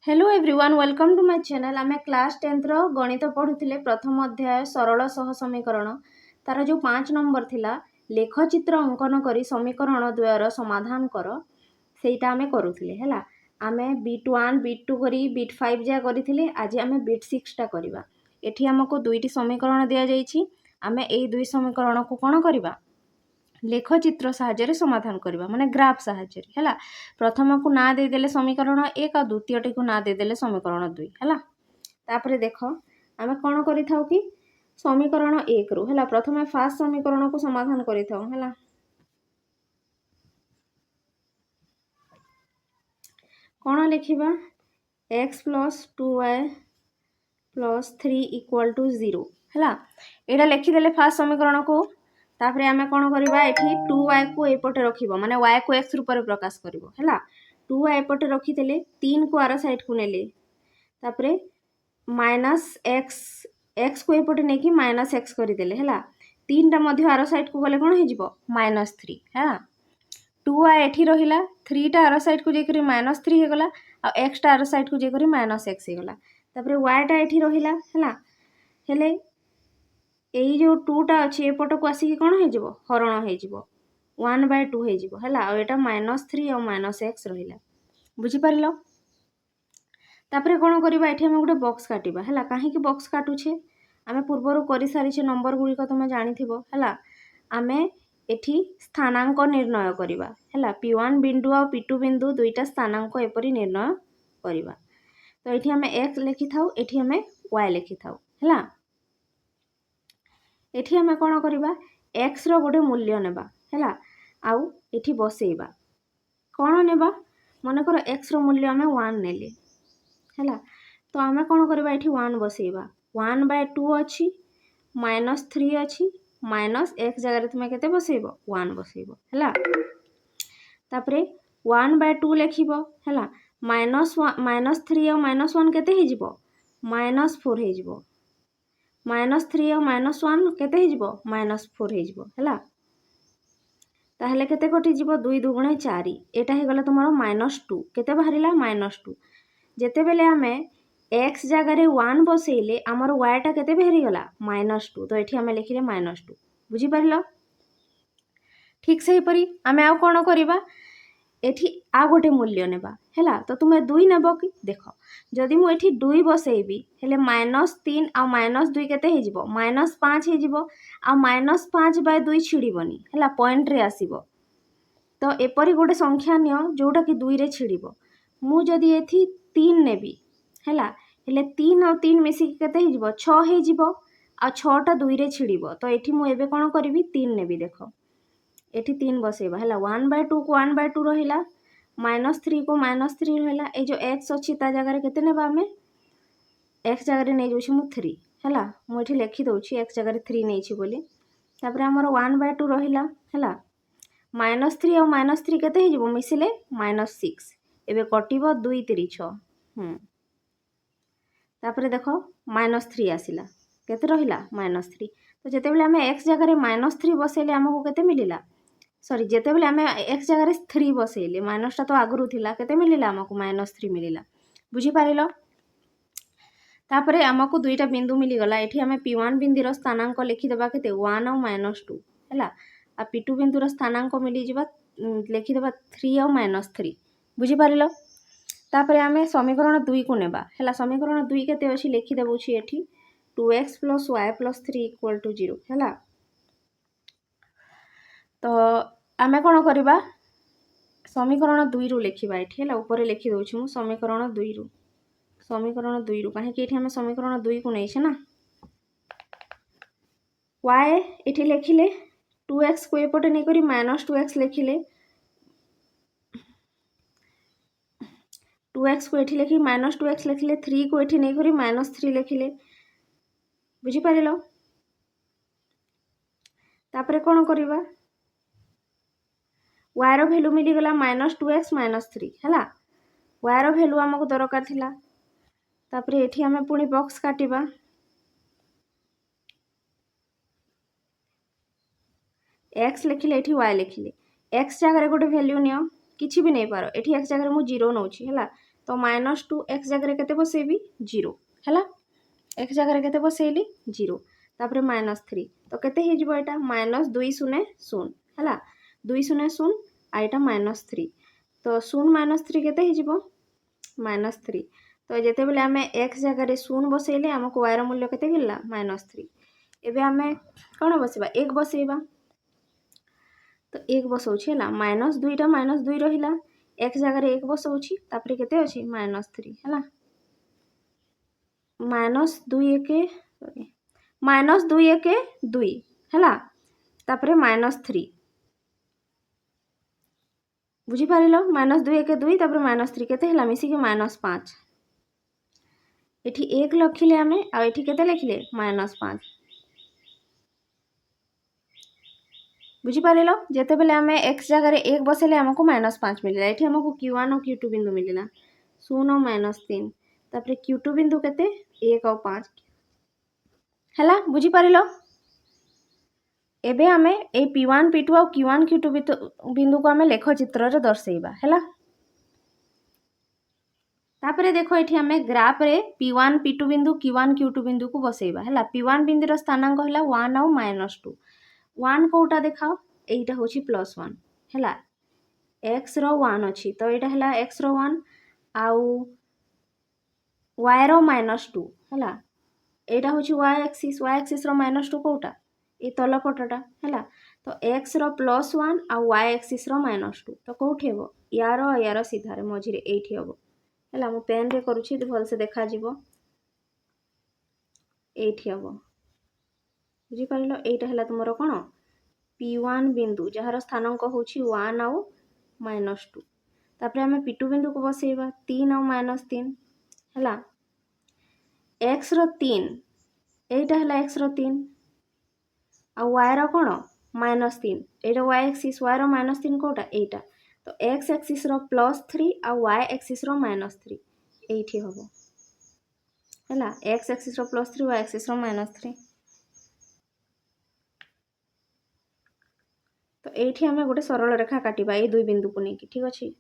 Hello everyone welcome to my channel. आम class 10 रो गणित पढ़ुले प्रथम अध्याय सरल सह समीकरण तार जो 5 नंबर थिला लेखचित्र अंकन करी समीकरण द्वयर समाधान कर सेटा आमे करूथिले हैला। आमे बिट 1 बिट 2 करी बिट 5 जा करिथिले। आज आमे बिट 6 टा करबा। एठी हमको दुईटी समीकरण दिया जाईछि। आमे एई दुई समीकरण को कोन करबा लेखचित्र साहाय्य समाधान करबा माने ग्राफ साहाय्य हैला। प्रथम को ना दे देले समीकरण 1 आ द्वितीय टी को ना दे देले समीकरण 2 हैला। तापरे देखो आमे कोन करि थाउ कि समीकरण 1 रो हैला प्रथम फास्ट समीकरण को समाधान करि थाउ हैला। कोन लिखिबा x + 2y + 3 = 0 हैला। एडा लिखि देले फास्ट समीकरण को। तापरे आमे कोन करबा एठी 2y को एपटे रखिबो माने y को x रूप रे प्रकाश करिवो हैला। 2y एपटे रखि देले 3 को आर साइड को नेले तापरे -x को एपटे ने कि -x करि देले हैला। 3 टा मध्य आर साइड को गले कोन हे जिवो -3 हैला। 2y एठी रहिला 3 टा आर साइड को जे करी -3 हे गला आ x टा आर साइड को जे करी -x हे गला। तापरे y टा एठी रहिला हैला। हेले एई जो 2 टा अछि एपट को आसी कि कोन हे जिवो हरण हे जिवो 1/2 हे जिवो हैला। आ एटा -3 और -x रहिला बुझी पारिलो। तापरे कोन करबा एठी हम गुटे बॉक्स काटिबा हैला। काहे कि बॉक्स काटू छे आमे पूर्वरु करि सारी छे नंबर गुडी को तमे जानि थिबो हैला। आमे एठी स्थानांक निर्णय करिबा हैला। p1 बिंदु और p2 बिंदु दुईटा स्थानांक एपरि निर्णय करिबा। तो एठी हमें x लिखि थाउ एठी हमें y लिखि थाउ हैला। एठी हमें कोन करिबा x रो गोटे मूल्य नेबा हैला आउ एठी बसेइबा कोन नेबा माने कर x रो मूल्य हमें 1 नेले हैला। तो हमें कोन करिबा एठी 1 बसेइबा 1/2 अछि -3 अछि -x जगह रे तुमे केते बसेइबो 1 बसेइबो हैला। तापरे 1/2 लिखिबो हैला -3 और -1 केते हे जिवो -4 हे जिवो -3 और -1 केते हे जिवो -4 हे जिवो हैला। ताहले केते कटि जिवो 2 2 गुणे 4 एटा हे गला तुमारो -2 केते बाहरिला -2 जेते बेले हमें x जगह रे 1 बसेइले हमर y टा केते बाहरी गला -2 तो एठी हमें लिखिले -2 बुझी पारिलो। ठीक से परी आमे आ कोन करिबा एठी आ गोटे मूल्य नेबा हैला। तो तुमे 2 नेबो कि देखो जदि मु एठी 2 बसेइबी हेले -3 आ -2 केते हे जिवो -5 हे जिवो आ -5/2 छिड़ीबनी हैला पॉइंट रे आसीबो। तो एपरी गोटे संख्या नियो जोटा कि 2 रे छिड़ीबो। मु जदि एठी 3 नेबी हैला हेले 3 और 3 मिसी केते हे जिवो 6 हे जिवो आ 6 टा 2 रे छिड़ीबो। तो एठी मु एबे कोन करिवि 3 नेबी देखो एठी 3 बसेइबा हैला 1/2 को 1/2 रहिला -3 को -3 रहिला। ए जो x अछि ता जगह रे केते नेबा हमें x जगह रे नै जोछि मु 3 हैला। मु एठी लिखि दोछि x जगह रे 3 नै छि बोली। तापरे हमर 1/2 रहिला हैला -3 और -3 केते हे जिवो मिसिले -6 एबे कटिबो 2 3 6 तापरे देखो -3 आसिला केते रहिला -3। तो जेते बेले हमें x जगह रे -3 बसेले हमको केते मिलिला सॉरी जेते बेले हमें x जगह रे 3 बसेले माइनस टा तो आगरु थिला केते मिलिला हमको -3 मिलिला बुझी पारिलो। तापरे हमको दुईटा बिंदु मिली गला एठी हमें p1 बिंदु रो स्थानांक लिखि देबा केते 1 और -2 हैला आ p2 बिंदु रो स्थानांक मिली जिबा लिखि देबा 3 और -3 बुझी पारिलो। तापरे हमें समीकरण 2 को नेबा हैला। समीकरण 2 केते अछि लिखि देबो छी एठी 2x + y + 3 = 0 हैला। तो आमे कोन करबा समीकरण 2 रु लिखिबा एठी हैला ऊपर लिखि दोछु मु समीकरण 2 रु काहे कि एठी हमें समीकरण 2 को नै छै ना। y एठी लिखिले 2x को एपटे नै करी -2x लिखिले 2x को एठी लिखि -2x लिखिले 3 को एठी नै करी -3 लिखिले बुझी पारिलो। तापरे कोन करिबा y रो वैल्यू मिली गला -2x -3 हैला। y रो वैल्यू हमको दरकार थिला। तापरे एठी हमें पुनी बॉक्स काटिबा x लिखिले एठी y लिखिले x जगह रे गोटे वैल्यू नियो किछि भी नै पारो एठी x जगह रे मु 0 नौछि हैला। तो -2 x जगह केते बसेबी 0 हैला x जगह केते बसेली 0 तापर -3 तो केते हे जिवो एटा -2 0 0 हैला 2 0 0 आ एटा -3 तो 0 -3 केते हे जिवो -3 तो जेते बेले आमे x जगह 0 बसेले हमको y रो मूल्य केते मिलला -3 एबे आमे कोन बसेबा 1 बसेबा तो 1 बसौछि हैला -2 टा -2 रहिला x जगह 1 बसौछि तापर केते अछि -3 हैला -2 1 सॉरी -2 1 2 हैला तापर -3 बुझी पारिलो -2 1 2 तापर -3 केते हैला मिसी के -5 एठी 1 लखिले आमे आ एठी केते लिखिले -5 बुझी पारिलो जेते बेले आमे x जगह 1 बसेले हमको -5 मिलिला एठी हमको q1 और q2 बिंदु मिलिला 0 और -3 तापर q2 बिंदु केते 1 और 5 हैला बुझी पारिलो एबे आमे ए p1 p2 और q1 q2 बिंदु को आमे लेख चित्र रे दर्शेइबा हैला तापर देखो एठी आमे ग्राफ रे p1 p2 बिंदु q1 q2 बिंदु को बसेइबा हैला p1 बिंदु रो स्थानांक हैला 1 और -2 1 कोटा देखाओ एटा होची +1 हैला x रो 1 अछि तो एटा हैला x रो 1 आउ y रो -2 हैला एटा होची y एक्सिस रो -2 कोटा ए तल पटटा हैला तो x रो +1 आ y एक्सिस रो -2 तो कोठी हेबो यारो सीधा रे मझी रे एठी हेबो हैला मु पेन रे करूची तो भल से देखा जिवो एठी हेबो बुझी पारिलो एटा हैला तुमरो कोन p1 बिंदु जहार स्थानांक होची 1 आउ -2 तापर हमें p2 बिंदु को बसेइबा 3 आउ -3 हैला x रो 3 एटा हैला x रो 3 आ y रो कोन -3 एटा y एक्सिस y रो -3 कोटा एटा तो x एक्सिस रो +3 आ y एक्सिस रो -3 एठी हबो हैला x एक्सिस रो +3 y एक्सिस रो -3 तो एठी हमें गोटे सरल रेखा काटिबा ए दुई बिंदु को नेकी ठीक अछि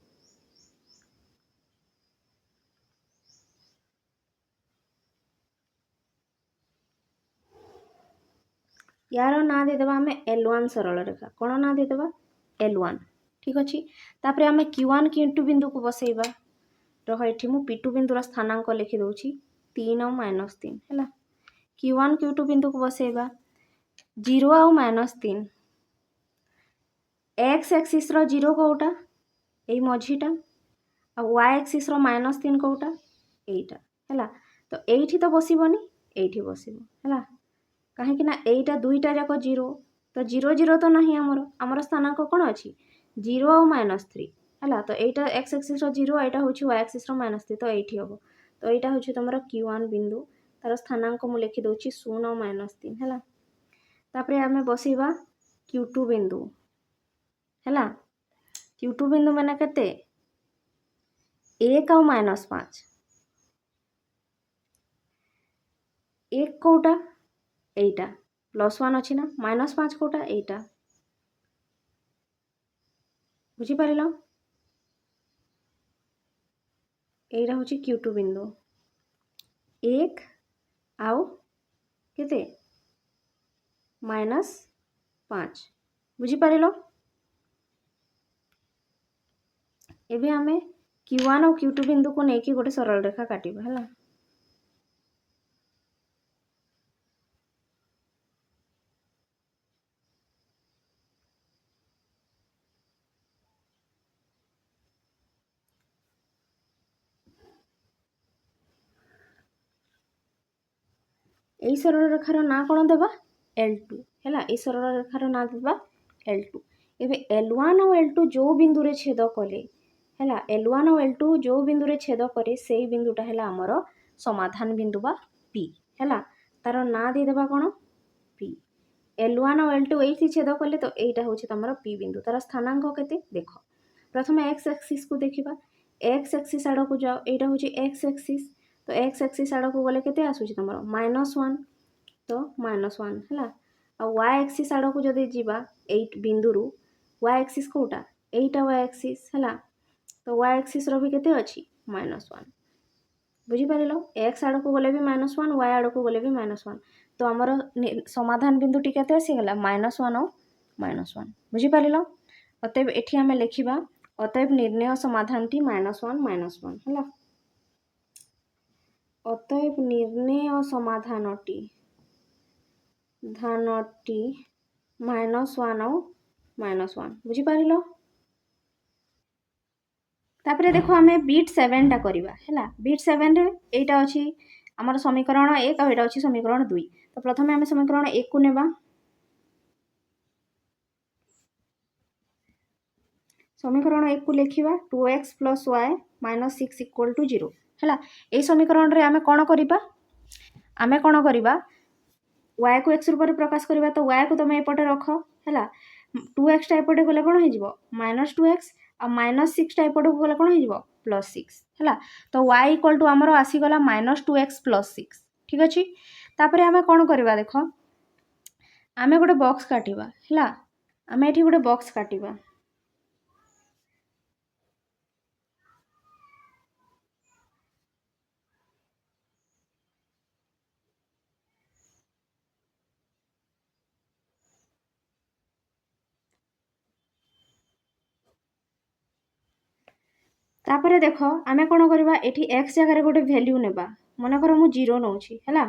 यार ना दे देबा हमें L1 सरल रेखा कोन ना दे देबा L1 ठीक अछि तापर हमें q1 q2 बिंदु को बसेइबा रह एठी मु p2 बिंदु रा स्थानांक लिखि दोछि 3 और -3 हैला q1 q2 बिंदु को बसेइबा 0 और -3 x एक्सिस रो 0 कोटा एई मझीटा आ y एक्सिस रो -3 कोटा एटा हैला तो एठी तो बसिबोनी एठी बसिबो हैला काहे कि ना एटा दुईटा जाको 0 तो 0 0 तो नाही हमर स्थानांक कोन अछि 0 और -3 हैला तो एटा x एक्सिस रो 0 एटा होछि y एक्सिस रो -3 तो एठी हबो तो एटा होछि तमरा q1 बिंदु तार स्थानांक मु लिखि दोछि 0 और -3 हैला तापर हमें बसेइबा q2 बिंदु हैला q2 बिंदु माने केते 1 और -5 1 कोटा एटा +1 अछि ना -5 कोटा एटा बुझी पारिलो एटा होछि q2 बिंदु 1 आउ केते -5 बुझी पारिलो एबे हमें q1 और q2 बिंदु को नेकी गोटे सरल रेखा काटिबा हैला एई सरल रेखार ना कोन देबा L2 हैला एई सरल रेखार ना देबा L2 एबे L1 और L2 जो बिंदु रे छेद कले हैला L1 और L2 जो बिंदु रे छेद करे सेई बिंदुटा हैला हमरो समाधान बिंदु बा P हैला तार ना दे देबा कोन P L1 और L2 एठी छेद कले तो एटा होछि तमरो P बिंदु तार स्थानांक केते देखो प्रथमे x एक्सिस को देखिबा x एक्सिस आड़ को जाओ एटा होछि x एक्सिस तो x एक्सिस आड़ को गले केते आसुछि तमरो -1 तो -1 हैला आ y एक्सिस आड़ को जदि जीवा 8 बिंदु y एक्सिस कोटा एटा y एक्सिस हैला तो y एक्सिस रो भी केते अछि -1 बुझीपार एक्स आड़ को गले भी -1 वाई आड़ को गले भी -1 तो आमर समाधान बिंदुटी केते आसीगला -1 और -1 बुझीपार अतएव एठी आमे लिखिबा अतएव निर्णय समाधानटी -1 -1 है अतएव निर्णय समाधानटी धानटी -1 और -1 बुझीपार तापरे देखो आमे बीट 7 टा करिबा हैला बीट 7 रे एटा अछि हमर समीकरण 1 और एटा अछि समीकरण 2 तो प्रथमे आमे समीकरण 1 को नेबा समीकरण 1 को लिखिबा 2x + y - 6 = 0 हैला ए समीकरण रे आमे कोन करिबा y को x रूप रे प्रकाश करिबा तो y को तमे एपटे रख हैला 2x टा एपटे गले कोन हो जिवो -2x आ -6 टा एपटे गले कोन हो जिवो +6 हैला तो y = हमरो आसी गला -2x + 6 ठीक अछि तापरे आमे कोन करिबा देखो आमे गोटे बॉक्स काटिबा हैला आमे एठी गोटे बॉक्स काटिबा तापरे देखो आमे कोन करिबा एठी x जगह गोटे वैल्यू नेबा मन कर मु 0 नउछि हैला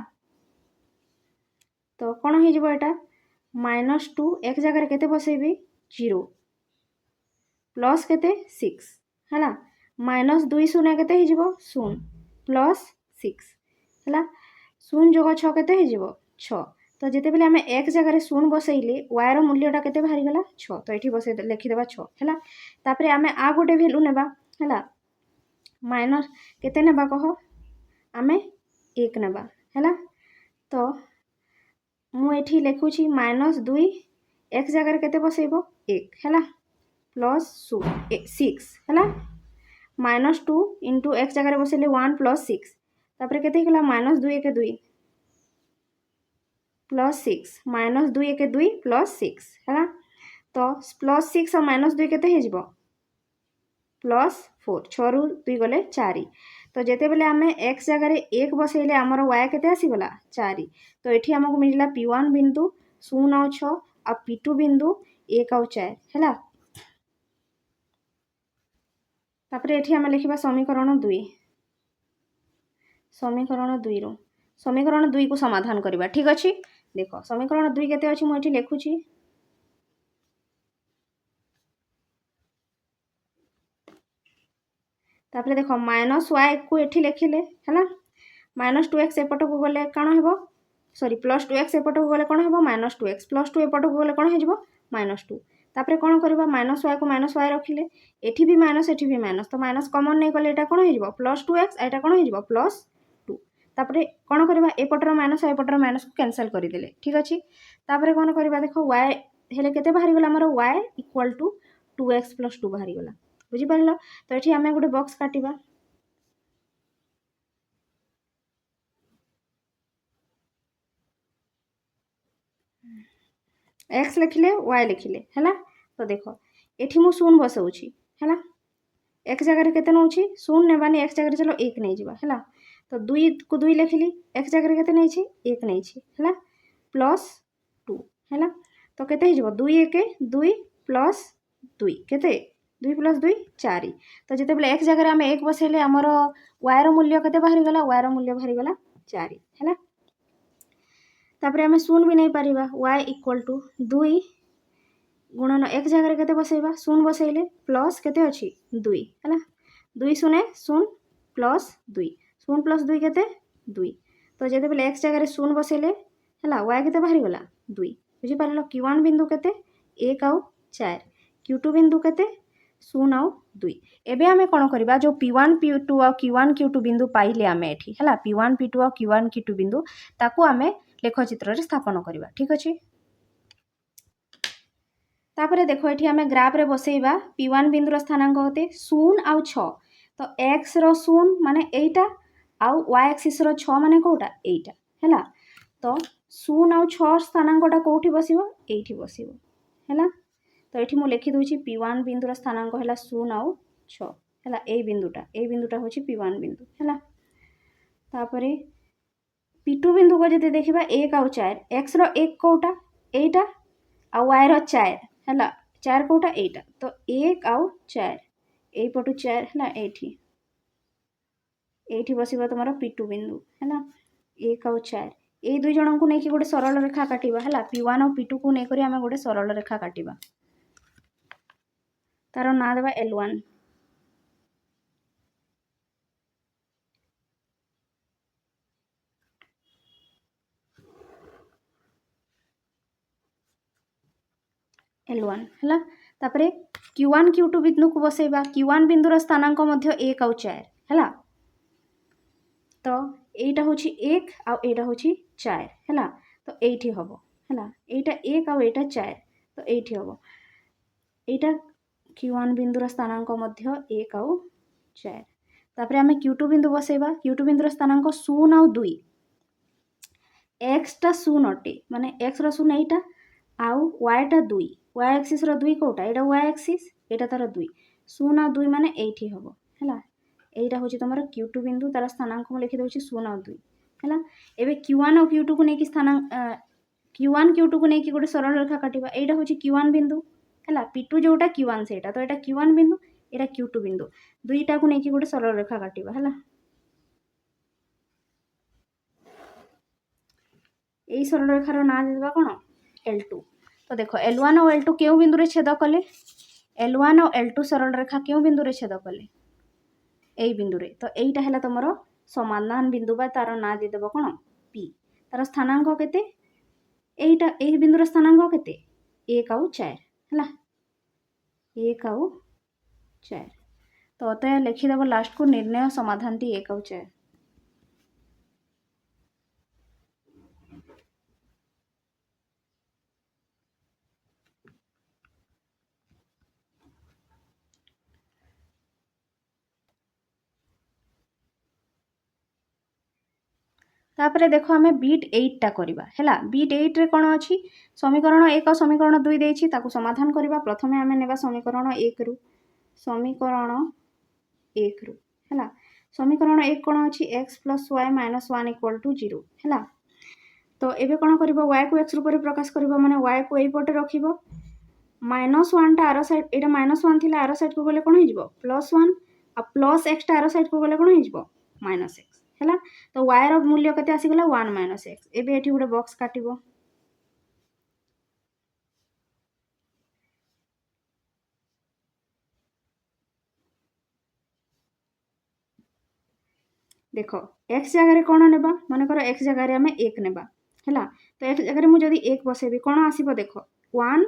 तो कोन हो जिवो एटा -2 x जगह केते बसेबी 0 प्लस केते 6 हैला -2 शून्य केते हो जिवो 0 प्लस 6 हैला 0 जोग 6 केते हो जिवो 6 तो जेते बेले आमे x जगह रे 0 बसैले y रो मूल्यटा केते बाहरी गला 6 तो एठी बसै लिखि देबा 6 हैला तापरे आमे आ गोटे वैल्यू नेबा हैला माइनस केते नेबा कह आमे 1 नेबा हैला तो मु एठी लिखुची -2 x जगह केते बसैबो 1 हैला प्लस 6 हैला -2 इंटू x जगह बसैले 1 प्लस 6 तापरे केते हिला -2 1 2 प्लस 6 -2 1 2 प्लस 6 हैला तो प्लस 6 और -2 केते हे जिवो +4 6 रु 2 गले 4 तो जेते बेले आमे x जगह 1 बसैले हमर y केते आसी गला 4 तो एठी हमकु मिलला p1 बिंदु 0 और 6 और p2 बिंदु 1 और 4 हैला तापरे एठी आमे लिखिबा समीकरण 2 रो समीकरण 2 को समाधान करिबा ठीक अछि देखो समीकरण 2 केते अछि मु एठी लिखुची तापरे देखो -y को एठी लिखिले हैला -2x एपट को गले काण हेबो सॉरी +2x एपट को गले कोन हेबो -2x +2 एपट को गले कोन हे जिवो -2 तापरे कोन करबा -y को -y रखिले एठी भी माइनस एठी भी माइनस तो माइनस कॉमन नै गले एटा कोन हे जिवो +2x एटा कोन हे जिवो +2 तापरे कोन करबा एपटर माइनस एपटर माइनस को कैंसिल करि देले ठीक अछि तापरे कोन करबा देखो y हेले केते बाहरी गला हमर y = 2x + 2 बाहरी गला बुझी पारलो तो एठी हमें गोटे बॉक्स काटिबा x लिखिले y लिखिले हैला तो देखो एठी मु 0 बसौछि हैला x जगह केते नउछि 0 नेबानी x जगह चलो 1 नै जिबा हैला तो 2 को 2 लिखिली x जगह केते नै छि 1 नै छि हैला +2 हैला तो केते हे जिवो 2 1 2 + 2 केते 2 + 2 4 तो जेते बेले x जगह आमे 1 बसैले हमर y रो मूल्य केते बाहरी गला y रो मूल्य बाहरी गला 4 हैला तापरे आमे 0 भी नै पारिबा y = 2 गुणन x जगह केते बसैबा 0 बसैले प्लस केते अछि 2 हैला 2 0 0 प्लस 2 0 प्लस 2 केते 2 तो जेते बेले x जगह 0 बसैले हैला y केते बाहरी गला 2 बुझी पारलो q1 बिंदु केते 1 और 4 q2 बिंदु केते 0 और 2 एबे आमे कोन करबा जो p1 p2 और q1 q2 बिंदु पाइले आमे एठी हैला p1 p2 और q1 q2 बिंदु ताकू आमे लेख चित्र रे स्थापन करबा ठीक अछि तापरे देखो एठी आमे ग्राफ रे बसैबा p1 बिंदु रो स्थानांक होते 0 और 6 तो x रो 0 माने एटा और y एक्सिस रो 6 माने कोटा एटा हैला तो 0 और 6 स्थानांकटा कोठी बसिबो एठी बसिबो हैला तो एठी मु लिखि दोछि p1 बिंदु रो स्थानांक हैला 0 और 6 है ए बिंदुटा हूँ P1 बिंदु है। तापरे P2 बिंदु को जब देखा 1 आउ 4 x रो 1 कौटा एटा आ y रो 4 है 4 कौटा एटा तो 1 आउ 4 एपटू 4 है एठी बसिबा तुम P2 बिंदु है 1 आउ 4 ये दुई जन को लेकिन गोटे सरल रेखा काटिबा है P1 और P2 को लेकर आम गोटे सरल रेखा काटिबा तार ना देवा L1 L1 है तापरे Q1 Q2 बिंदु को बसेबा Q1 बिंदुर स्थानांक मध्य 1 आउ 4 है तो এইটা হচ্ছে 1 ଆଉ এইটা হচ্ছে 4 ହେଲା তো এইଠି হব ହେଲା এইটা 1 ଆଉ এইটা 4 তো এইଠି হব এইটা Q1 बिंदुर स्थानांक मध्य 1 ଆଉ 4 तापरे आमे Q2 बिंदु बसेबा Q2 बिंदुर स्थानांक 0 ଆଉ 2 x टा 0 अटे माने x रो 0 এইটা आउ y टा 2 y एक्सिस रो 2 कोटा एटा y एक्सिस एटा तार 2 0 ଆଉ 2 माने এইଠି হব ହେଲା এইটা হচ্ছে তোমার Q2 बिंदु तार स्थानांक मैं लिखि दउछि 0 और 2 है एबे Q1 और Q2 को लेकिन स्थानांक Q1 Q2 को लेकिन गोटे सरल रेखा काटिबा एटा हচ্ছে Q1 बिंदु है P2 जोटा Q1 सेटा तो एटा Q1 बिंदु एटा Q2 बिंदु दुईटा को लेकिन गोटे सरल रेखा काटिबा है एई सरल रेखार ना देबा कोन L2 तो देखो L1 और L2 केउ बिंदु रे छेद कले L1 और L2 सरल रेखा केउ बिंदु रे छेद कले এই বিন্দুরে তো এইটা হলা তোমার সমাধান বিন্দু বা তার না দিয়ে দেব কোন P তার স্থানাঙ্ক কেতে এইটা এই বিন্দুর স্থানাঙ্ক কেতে 1 ଆଉ 4 হলা 1 ଆଉ 4 তো অতএব লিখি দেব লাস্ট को निर्णय समाधानটি 1 ଆଉ 4 तापरे देखो आमे बीट 8 टा करबा हैला बीट 8 रे कोन अछि समीकरण 1 और समीकरण 2 देछि ताकू समाधान करबा प्रथमे आमे नेबा समीकरण 1 रु हैला समीकरण 1 कोन अछि x + y - 1 = 0 हैला तो एबे कोन करबो y को x रूप रे प्रकाश करबो माने y को एई पटे रखिबो -1 टा आरो साइड एटा -1 थिला आरो साइड को गले कोन हिजबो +1 आ +x टा आरो साइड को गले कोन हिजबो -x हैला तो y रो मूल्य कते आसी गला 1 - x एबे एठी गुडे बॉक्स काटिबो देखो x जगह रे कोन नेबा माने करो x जगह रे हमें 1 नेबा हैला तो x जगह रे मु जदी 1 बसेबी कोन आसीबो देखो 1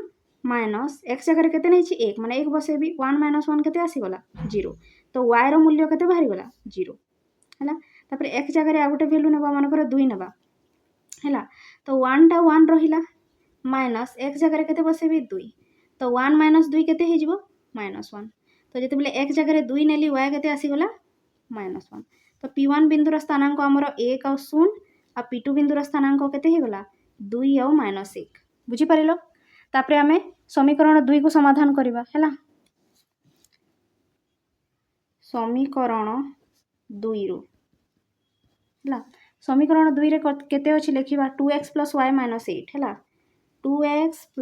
- x जगह रे केते नै छी 1 माने 1 बसेबी 1 - 1 केते आसी गला 0 तो y रो मूल्य केते बाहरी गला 0 हैला तापर x जगह रे आ गुटे वैल्यू नेबा माने करो 2 नेबा हैला तो 1 टा 1 रहिला माइनस x जगह रे केते बसेबी 2 तो 1 - 2 केते हे जिवो -1 तो जते बेले x जगह रे 2 नेली y केते आसी गला -1 तो P1 बिंदुर स्थानांक आमर 1 और 0 आ P2 बिंदुर स्थानांक केते हे गला 2 और -1 बुझी परिलो तापरे हमें समीकरण 2 को समाधान करबा हैला समीकरण 2 रो हैला समीकरण 2 रे केते अछि लेखिबा 2x + y - 8 हैला 2x +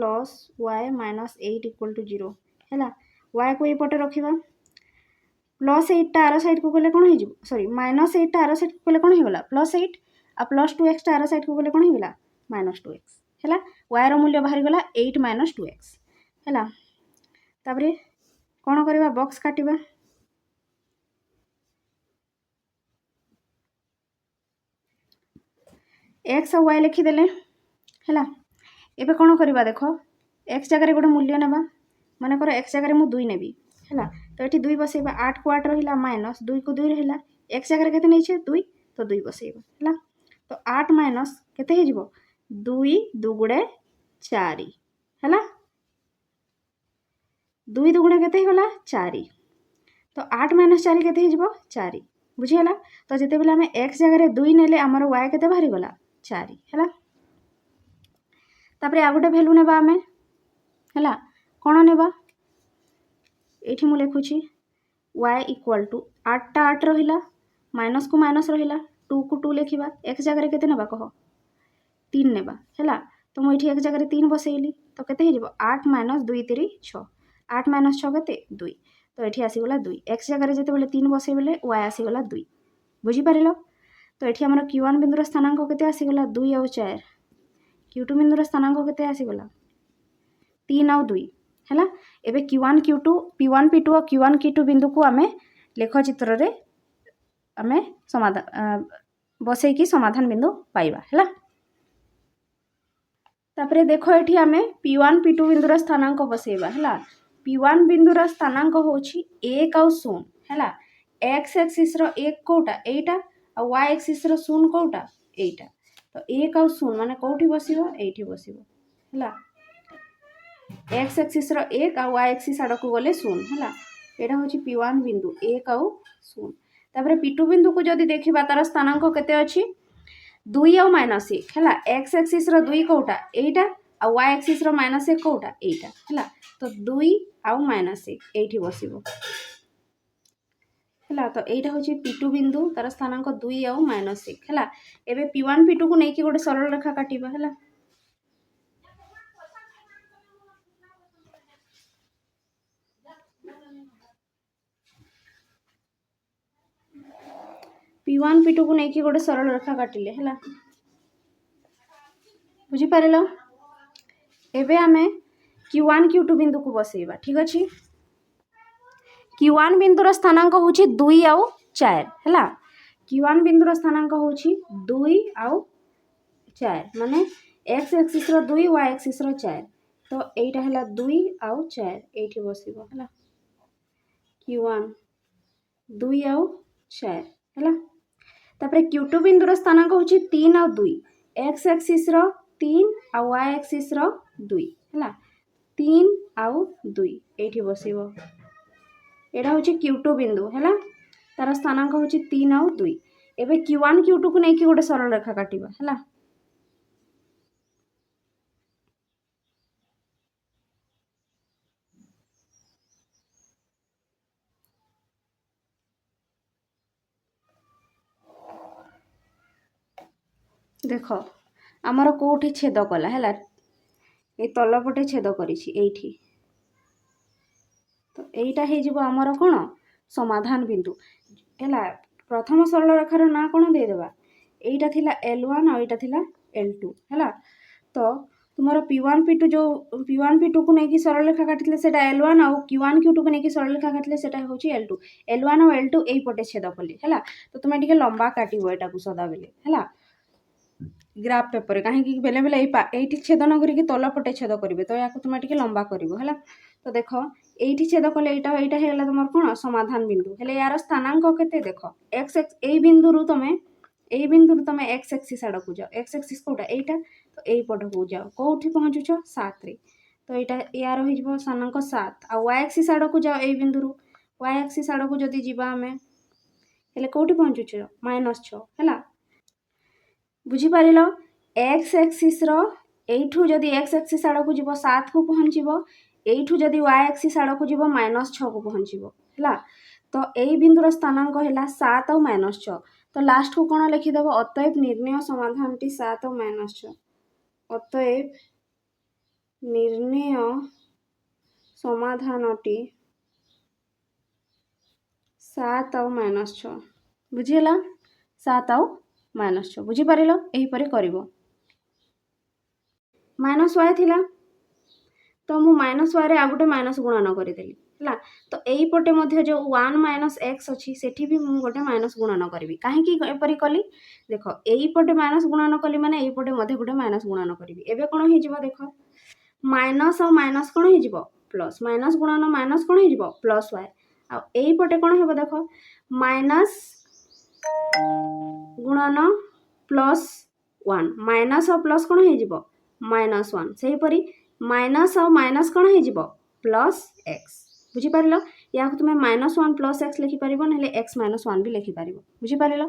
y - 8 = 0 हैला y को ए पटे रखिबा +8 टा आरो साइड को गले कोन हे जिवो सॉरी -8 टा आरो साइड को गले कोन हे गला +8 आ +2x टा आरो साइड को गले कोन हे गला -2x हैला y रो मूल्य बाहरी गला 8 - 2x हैला तापरे कोन करबा बॉक्स काटिबा x और y लिखि देले हैला एबे कोन करबा देखो x जगह रे गोटे मूल्य नेबा माने करो x जगह रे मु 2 नेबी हैला तो एठी 2 बसेबा 8 को 8 रहिला माइनस 2 को 2 रहिला x जगह रे केते नै छै 2 तो 2 बसेबा हैला तो 8 माइनस केते हे जिवो 2 2 गुणे 4 हैला 2 2 गुणे केते हे गला 4 तो 8 - 4 केते हे जिवो 4 बुझी हला तो जते बेले हमें x जगह रे 2 नेले हमर y केते बाहरी गला 4 हैला तापरे आ गुटे वैल्यू नेबा हमें हैला कोन नेबा एठी मु लेखुची y इक्वल टू 8टा 8 रहिला माइनस को माइनस रहिला 2 को 2 लिखिबा x जगह केते नेबा कह 3 नेबा हैला तो मैं एक जगह 3 बसैली तो केते हे जिवो 8 माइनस 2 3 6 8 माइनस 6 केते 2 तो एठी आसीगला 2 x जगह जेते बेले 3 बसै बेले y आसीगला 2 बुझी पारिलो तो एठी हमर q1 बिंदुर स्थानांक केते आसीगला 2 और 4 q2 बिंदुर स्थानांक केते आसीगला 3 और 2 हैला एबे q1 q2 p1 p2 और q1 q2 बिंदु को आमे लेख चित्र रे आमे समाधान बसै की समाधान बिंदु पाइबा हैला तापरे देखो एठी आमे p1 p2 बिंदुर स्थानांक बसैबा हैला p1 बिंदुर स्थानांक होछि 1 और 0 हैला x एक्सिस रो 1 कोटा एटा और y एक्सिस रो 0 कोटा एटा तो 1 और 0 माने कोठी बसिबो एठी बसिबो हैला x एक्सिस रो 1 और y एक्सिस आड़ को गले 0 हैला एटा होछि p1 बिंदु 1 और 0 तापरे p2 बिंदु को जदी देखिबा तार स्थानांक केते अछि 2 और -1 हैला x एक्सिस रो 2 कोटा एटा और y एक्सिस रो -1 कोटा एटा हैला तो 2 और -1 एठी बसिबो हैला तो एटा होछि p2 बिंदु तार स्थानांक 2 और -1 हैला एबे p1 p2 को नै कि गोटे सरल रेखा काटिबा हैला p1 p2 को नै कि गोटे सरल रेखा काटिले हैला बुझी पारिलो एबे आमे q1 q2 बिंदु को बसैबा ठीक अछि q1 बिंदुर स्थानांक होछि 2 और 4 हैला q1 बिंदुर स्थानांक होछि 2 और 4 माने x एक्सिस रो 2 y एक्सिस रो 4 तो एटा हैला 2 और 4 एठी बसिबो हैला q1 2 और 4 हैला तापरे q2 बिंदुर स्थानांक होछि 3 और 2 x एक्सिस रो 3 और y एक्सिस रो 2 हैला 3 और 2 एठी बसिबो एटा होछि q2 बिंदु हैला तार स्थानांक होछि 3 और 2 एबे q1 q2 को नै कि गोटे सरल रेखा काटिबा हैला देखो आमर कोठी छेद कला हैला ए तलपटे छेद करिछि एठी तो एटा हे जिवो आमर कोन समाधान बिंदु हैला प्रथम सरल रेखार ना कोन दे देबा एटा थिला L1 और एटा थिला L2 हैला तो तुमरो p1 p2 जो p1 p2 को नै कि सरल रेखा काटिले सेटा L1 और q1 q2 को नै कि सरल रेखा काटिले सेटा होछि L2 L1 और L2 एई पटे छेद कले हैला तो तुमे टिके लंबा काटिबो एटा को सदा बेले हैला ग्राफ पेपर कहीं बेले बेले एठी छेदन करिक तल पटे छेद करिवे तो याको तुम टिके लंबा करिवो हैला तो देखो एठी छेद कले एटा एटा हेला तुमर कोन समाधान बिंदु हेले यार स्थानांक केते देखो x x एई बिंदु रु तुमे x एक्सिस आड़ को जाओ x एक्सिस कोटा एटा तो एई पट को जाओ कोठी पहुंचुछो 7 रे तो एटा यार हो जिवो स्थानांक 7 आ y एक्सिस आड़ को जाओ एई बिंदु रु y एक्सिस आड़ को जदी जिबा हमें हेले कोठी पहुंचुछो -6 हैला बुझी पारिलो x एक्सिस रो एठू जदी x एक्सिस आड़ को जिवो 7 को पहुंचीबो एठू जदी y एक्सिस आड़ को जिवो -6 को पहुंचीबो हैला तो एई बिंदुर स्थानांक हैला 7 और -6 तो लास्ट को कोन लिखि देबो अतएव निर्णय समाधानटी 7 और -6 अतएव निर्णय समाधानटी 7 और -6 बुझिला 7 और -6 बुझी पारिलो एही परे करिवो -y थिला तो मु -y रे आ गुटे माइनस गुणन करिदेली हैला तो एही पटे मध्ये जो 1 - x अछि सेठी भी मु गुटे माइनस गुणन करबी काहे कि एपरि कली देखो एही पटे माइनस गुणन कली माने एही पटे मध्ये गुटे माइनस गुणन करबी एबे कोन हे जिवो देखो माइनस और माइनस कोन हे जिवो प्लस माइनस गुणन माइनस कोन हे जिवो प्लस y आ एही पटे कोन हेबो देखो माइनस गुणन +1 माइनस और प्लस कोन हे जिवो -1 सेही परी माइनस और माइनस कोन हे जिवो +x बुझी पारिलो या तुमे -1 + x लिखि पारिबो नले x - 1 भी लिखि पारिबो बुझी पारिलो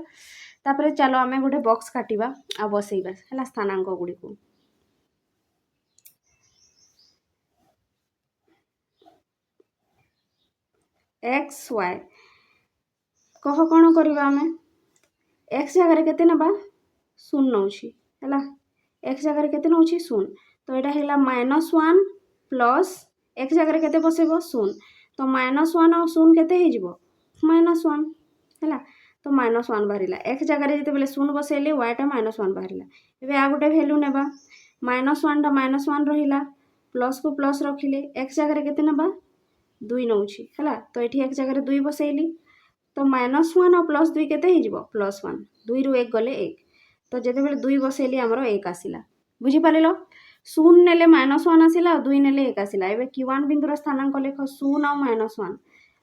तापरे चलो आमे गोटे बॉक्स काटिबा आ बसैबा हला स्थानांक गुडी को एक्स वाई कह कौन करवा आम एक्स जगह केते नबा शून्य नौछि है एक्स जगह केते नौछि शून्य तो यहाँ है -1 प्लस एक्स जगह केते बसेब शून्य तो -1 और शून्य केते हो -1 है तो -1 बाहर एक्स जगह जिते शून्य बसैले वाईटा -1 बाहर एवं आ गोटे भैल्यू नेबा -1 टा -1 रहा प्लस को प्लस रखिले एक्स जगह केते नेबा 2 नौछि है तो ये एक्स जगह 2 बसैली तो -1 और +2 केते हो +1 2 रु 1 गले 1 तो जिते बड़े 2 बसैली आमर 1 आसला बुझीपार शून्य नेले -1 आसला और 2 नेले 1 आसला एवं Q1 बिंदुर स्थानांक लेख 0 और -1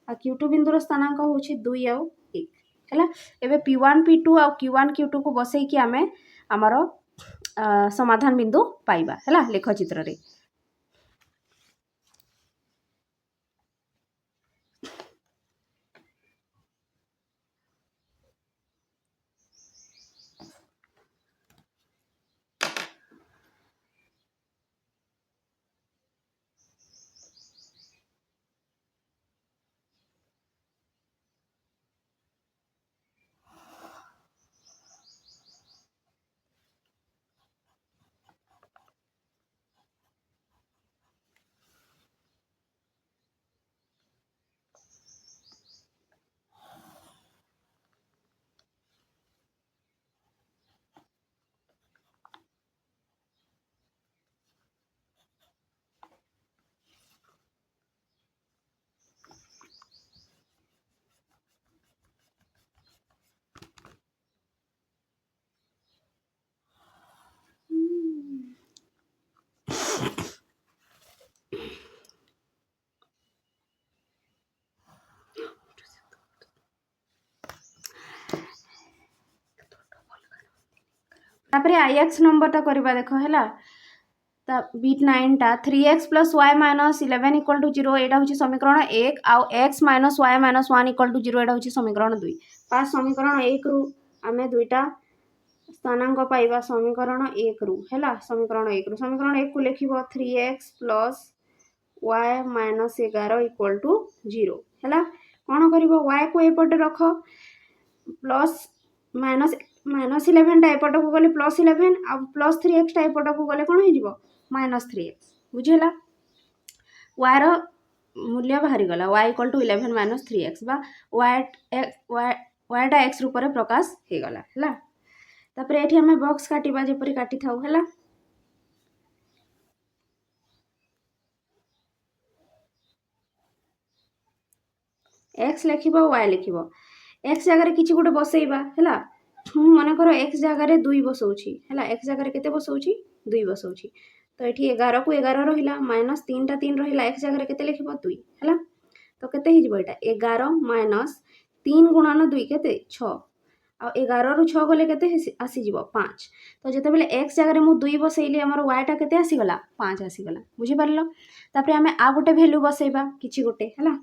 आ Q2 बिंदुर स्थानांक हूँ 2 और 1 है एवं P1 P2 और Q1 Q2 को बसैकी आम आमर समाधान बिंदु पाइबा है लेख चित्र रे तापर आईएक्स नंबरटा करवा देख है बीट 9 टा 3x + y - 11 = 0 यहाँ हूँ समीकरण 1 आउ x - y - 1 = 0 यहाँ हूँ समीकरण 2 पास समीकरण 1 रु आम दुईटा स्थानांक पाइबा समीकरण 1 रु है समीकरण 1 को लिख 3x + y - 11 = 0 है कौन कर y को एपटे रख प्लस -11 टा एपट को गले +11 आ +3x टा एपट को गले कौन हो -3x बुझेगा y रो मूल्य बाहरी गला y = 11 - 3x बा y टा x रूप में प्रकाश हो गला है तापर ये आम बॉक्स काटिबा जेपरी काटी थाउ है x लिख y लिख x जगह किसी गोटे बसैबा है मन कर x जगह 2 बसौची है x जगह केते बसौची 2 बसौची तो ये 11 को 11 रहा -3 टा 3 रहा x जगह केते लिख 2 है तो केते हो यहाँ 11 - 3 × 2 केते 6 आ 11 रु 6 गले केते आसीज 5 तो जिते बेले x जगह मु 2 बसैली आमर y टा केते आसीगला 5 आसीगला बुझीपार तापर आम आ गोटे भैल्यू बसैबा किछि गोटे है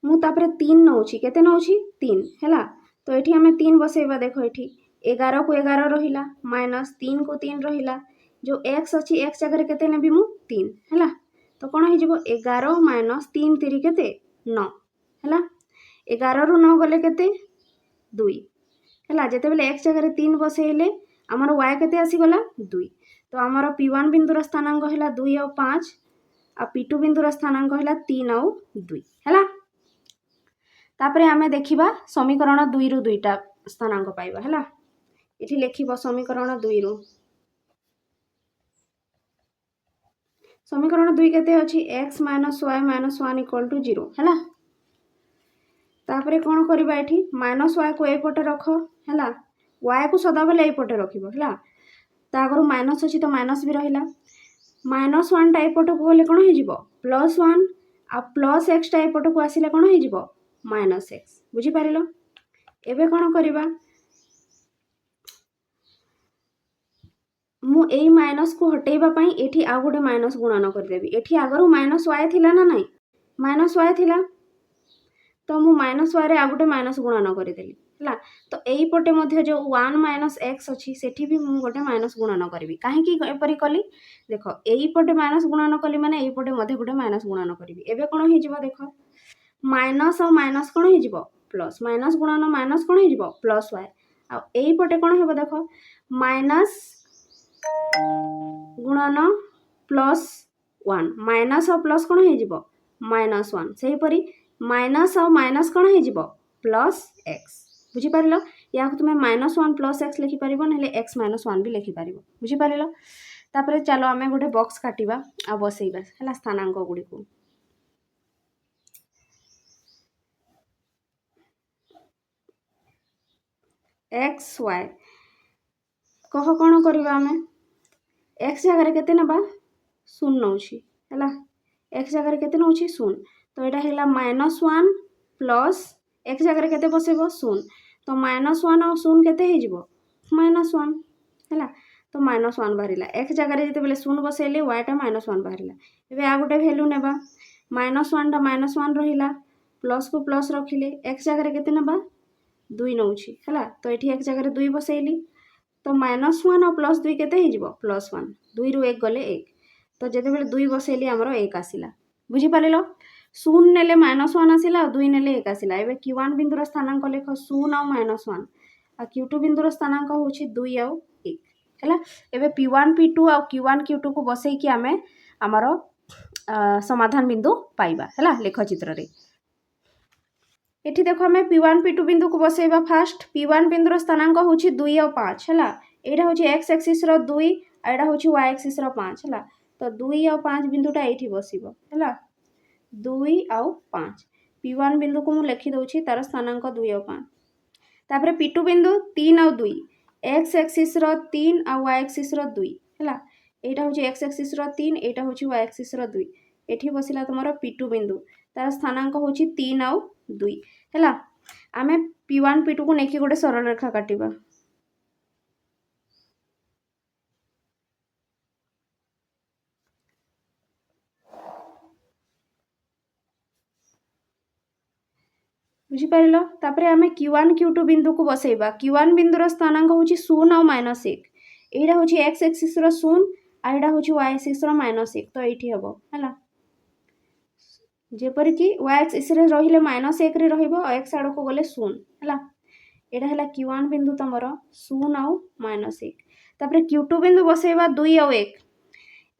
मुझे 3 नौछि केते नौछि 3 है तो ये आम 3 बसैबा देख ये 11 को 11 रहा -3 को 3 रहा जो x अच्छी x जगह केते नेबी मु 3 है तो कौन हो 11 - 3 3 केते 9 है 11 रु 9 गले केते 2 है जिते बेले x जगह 3 बसैले आमर y केते आसीगला 2 तो आमर P1 बिंदुर स्थानांक है 2 और 5 आ P2 बिंदुर स्थानांक है 3 और 2 है तापर आम देखा समीकरण 2 रु 2टा स्थानांक पाइबा है ये लिख समीकरण 2 रु समीकरण 2 केते अछि x - y - 1 = 0 है तापर कौन करवा ये -y को एपटे रख है y को सदा बेले एपटे रख है आगर माइनस अच्छी तो माइनस भी रहा -1 टा एपट को गले कौन हो +1 आ +x टा एपट को आसिले कौन हो -x बुझीपार एवं कौन करवा मुझे माइनस को हटेबा ये आउ गोटे माइनस गुणन करदेवी ये आगर -y थिला ना नहीं -y थिला तो मु माइनस वाई आ गोटे माइनस गुणन करदेली है। तो यहीपटे जो 1 माइनस एक्स अच्छी सेठी भी मुझे गोटे माइनस गुणन करी कहीं एपरी कली देख यहीपटे माइनस गुणन कली मैंने यहीपटे गोटे माइनस गुणन करी एवं कौन हो देख माइनस और माइनस कौन हो प्लस माइनस गुणन माइनस कौन हो प्लस वाई आईपटे कौन हो देख माइनस गुणन प्लस 1 माइनस और प्लस कौन हो माइनस 1 से हीपरी माइनस और माइनस कौन हो प्लस एक्स बुझीपार या तुम्हें -1 प्लस एक्स लिखिपर ना एक्स -1 भी लिखिपर बुझीपार। तापर चलो आम गोटे बॉक्स काटिबा आ बसैबा है स्थानांक गुड़ी को एक्स वाई कह कौन करवा आम एक्स जगह केते नबा 0 नौ है एक्स जगह केते नौ 0 तो यहाँ है -1 प्लस एक्स जगह केते बसेब 0 तो -1 और 0 केते हो -1 है तो -1 बाहर एक्स जगह जिते 0 बसैले वाईटा -1 बाहर एवं आ गोटे भैल्यू नेबा -1 टा -1 रहा प्लस को प्लस रखिले एक्स जगह केते नेबा 2 नौ है तो ये एक्स जगह 2 बसैली तो -1 और प्लस 2 केते हो +1 2 रु 1 गले 1 तो जिते बड़े 2 बसैली आमर 1 आसला बुझीपार 0 नेले -1 आसला और 2 नेले 1 आसला एवं Q1 बिंदुर स्थानांक लेख 0 और -1 आ Q2 बिंदुर स्थानांक हूँ 2 और 1 है एवं P1 P2 और Q1 Q2 को बसैकी आम आमर समाधान बिंदु पाइबा है लेख चित्र रे एठी देखो आम P1 P2 बिंदु को बसैबा फास्ट P1 बिंदुर स्थानांक हूँ 2 और 5 है यहाँ हूँ एक्स एक्सीस 2 आईटा हूँ वाई एक्सीस 5 है तो 2 और 5 बिंदुटा ये बसब है 2 और 5 P1 बिंदु को मुझे लिखिदे तार स्थानांक 2 और 5 तापर P2 बिंदु 3 और 2 एक्स एक्सीस 3 और वाई एक्सीस 2 है यहाँ हूँ एक्स एक्सीस 3 यहाँ हूँ वाई एक्सीस 2 ये बसला तुम P2 बिंदु तार स्थानांक हूँ 3 और 2 है आम P1 P2 को लेकिन गोटे सरल रेखा काटिबा बुझीपार तापर आम Q1 Q2 बिंदु को बसैबा Q1 बिंदुर स्थानांक हूँ 0 और -1 यहाँ हूँ एक्स एक्सीस 0 आ यहाँ हूँ वाई एक्सीस -1 तो ये हम है जेपरिक वाई एक्सीस रही -1 रे एक्स आड़ को गले 0 है यहाँ है Q1 बिंदु तुम 0 और -1 तापर Q2 बिंदु बसैबा 2 और 1